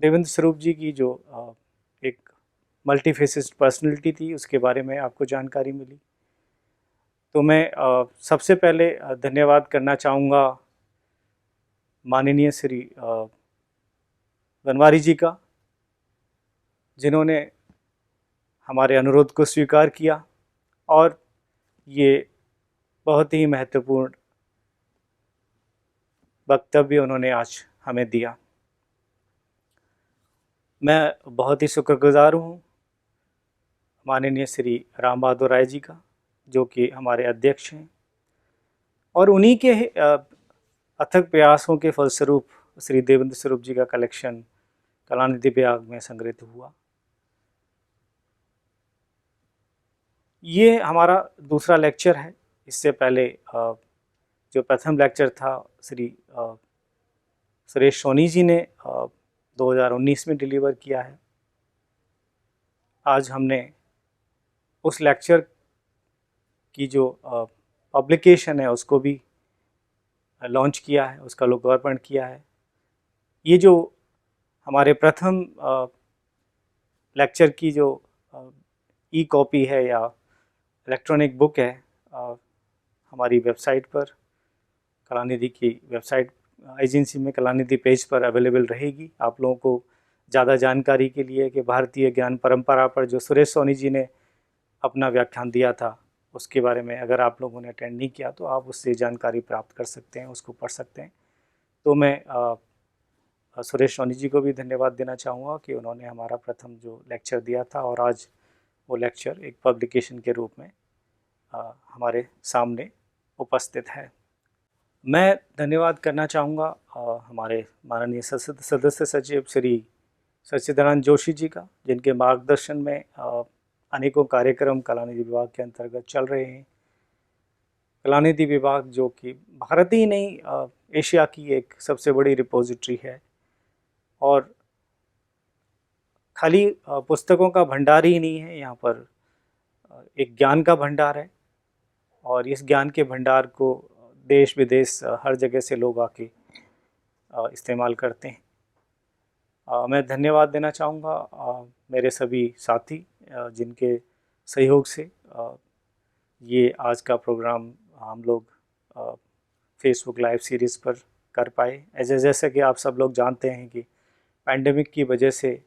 देवेंद्र स्वरूप जी की जो एक मल्टीफेसिस्ट पर्सनैलिटी थी, उसके बारे में आपको जानकारी मिली। तो मैं सबसे पहले धन्यवाद करना चाहूँगा माननीय श्री बनवारी जी का, जिन्होंने हमारे अनुरोध को स्वीकार किया और ये बहुत ही महत्वपूर्ण वक्तव्य उन्होंने आज हमें दिया। मैं बहुत ही शुक्रगुजार हूँ माननीय श्री राम बहादुर राय जी का, जो कि हमारे अध्यक्ष हैं, और उन्हीं के अथक प्रयासों के फलस्वरूप श्री देवेंद्र स्वरूप जी का कलेक्शन कलानिधि विभाग में संग्रहित हुआ। ये हमारा दूसरा लेक्चर है। इससे पहले जो प्रथम लेक्चर था श्री सुरेश सोनी जी ने 2019 में डिलीवर किया है। आज हमने उस लेक्चर की जो पब्लिकेशन है उसको भी लॉन्च किया है, उसका लोकार्पण किया है। ये जो हमारे प्रथम लेक्चर की जो ई कॉपी है या इलेक्ट्रॉनिक बुक है, हमारी वेबसाइट पर, कलानिधि की वेबसाइट एजेंसी में कलानिधि पेज पर अवेलेबल रहेगी। आप लोगों को ज़्यादा जानकारी के लिए कि भारतीय ज्ञान परंपरा पर जो सुरेश सोनी जी ने अपना व्याख्यान दिया था उसके बारे में अगर आप लोगों ने अटेंड नहीं किया तो आप उससे जानकारी प्राप्त कर सकते हैं, उसको पढ़ सकते हैं। तो मैं सुरेश सोनी जी को भी धन्यवाद देना चाहूँगा कि उन्होंने हमारा प्रथम जो लेक्चर दिया था और आज वो लेक्चर एक पब्लिकेशन के रूप में हमारे सामने उपस्थित है। मैं धन्यवाद करना चाहूँगा हमारे माननीय सदस्य सचिव श्री सच्चिदानंद जोशी जी का, जिनके मार्गदर्शन में अनेकों कार्यक्रम कलानिधि विभाग के अंतर्गत चल रहे हैं। कलानिधि विभाग जो कि भारत ही नहीं एशिया की एक सबसे बड़ी रिपोजिटरी है और खाली पुस्तकों का भंडार ही नहीं है, यहाँ पर एक ज्ञान का भंडार है और इस ज्ञान के भंडार को देश विदेश हर जगह से लोग आके इस्तेमाल करते हैं। मैं धन्यवाद देना चाहूँगा मेरे सभी साथी जिनके सहयोग से ये आज का प्रोग्राम हम लोग फेसबुक लाइव सीरीज़ पर कर पाए। जैसे कि आप सब लोग जानते हैं कि पैंडेमिक की वजह से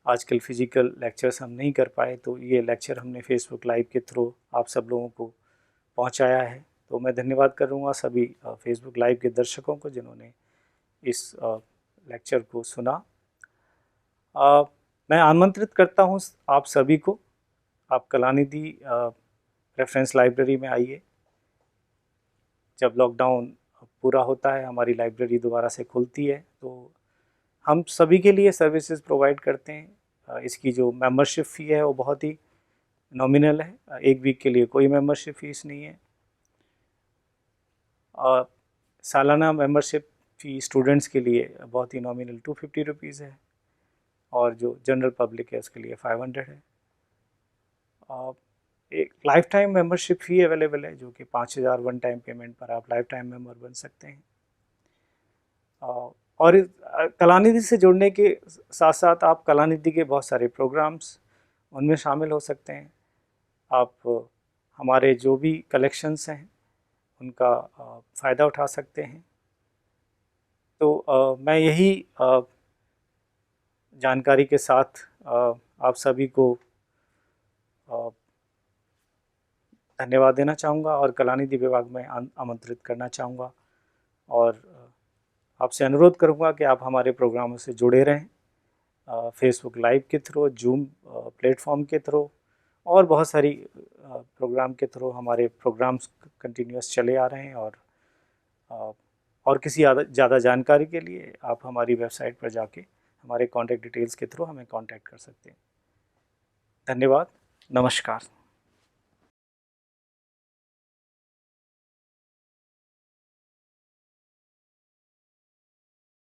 आजकल फ़िज़िकल लेक्चर्स हम नहीं कर पाए, तो ये लेक्चर हमने फेसबुक लाइव के थ्रू आप सब लोगों को पहुंचाया है। तो मैं धन्यवाद करूंगा सभी फेसबुक लाइव के दर्शकों को जिन्होंने इस लेक्चर को सुना। मैं आमंत्रित करता हूं आप सभी को, आप कलानिधि रेफरेंस लाइब्रेरी में आइए। जब लॉकडाउन पूरा होता है, हमारी लाइब्रेरी दोबारा से खुलती है, तो हम सभी के लिए सर्विसेज प्रोवाइड करते हैं। इसकी जो मेंबरशिप फ़ी है वो बहुत ही नॉमिनल है, एक वीक के लिए कोई मेंबरशिप फीस नहीं है। और सालाना मेंबरशिप फ़ी स्टूडेंट्स के लिए बहुत ही नॉमिनल 250 रुपीज़ है और जो जनरल पब्लिक है उसके लिए 500 है। एक लाइफ टाइम मेंबरशिप फ़ी अवेलेबल है जो कि 5000 वन टाइम पेमेंट पर आप लाइफ टाइम मेंबर बन सकते हैं। और कलानिधि से जुड़ने के साथ साथ आप कलानिधि के बहुत सारे प्रोग्राम्स उनमें शामिल हो सकते हैं। आप हमारे जो भी कलेक्शंस हैं उनका फ़ायदा उठा सकते हैं। तो मैं यही जानकारी के साथ आप सभी को धन्यवाद देना चाहूँगा और कलानिधि विभाग में आमंत्रित करना चाहूँगा और आपसे अनुरोध करूँगा कि आप हमारे प्रोग्रामों से जुड़े रहें, फेसबुक लाइव के थ्रू, जूम प्लेटफॉर्म के थ्रू और बहुत सारी प्रोग्राम के थ्रू हमारे प्रोग्राम्स कंटिन्यूस चले आ रहे हैं। और किसी ज़्यादा जानकारी के लिए आप हमारी वेबसाइट पर जाके हमारे कॉन्टैक्ट डिटेल्स के थ्रू हमें कॉन्टैक्ट कर सकते हैं। धन्यवाद, नमस्कार।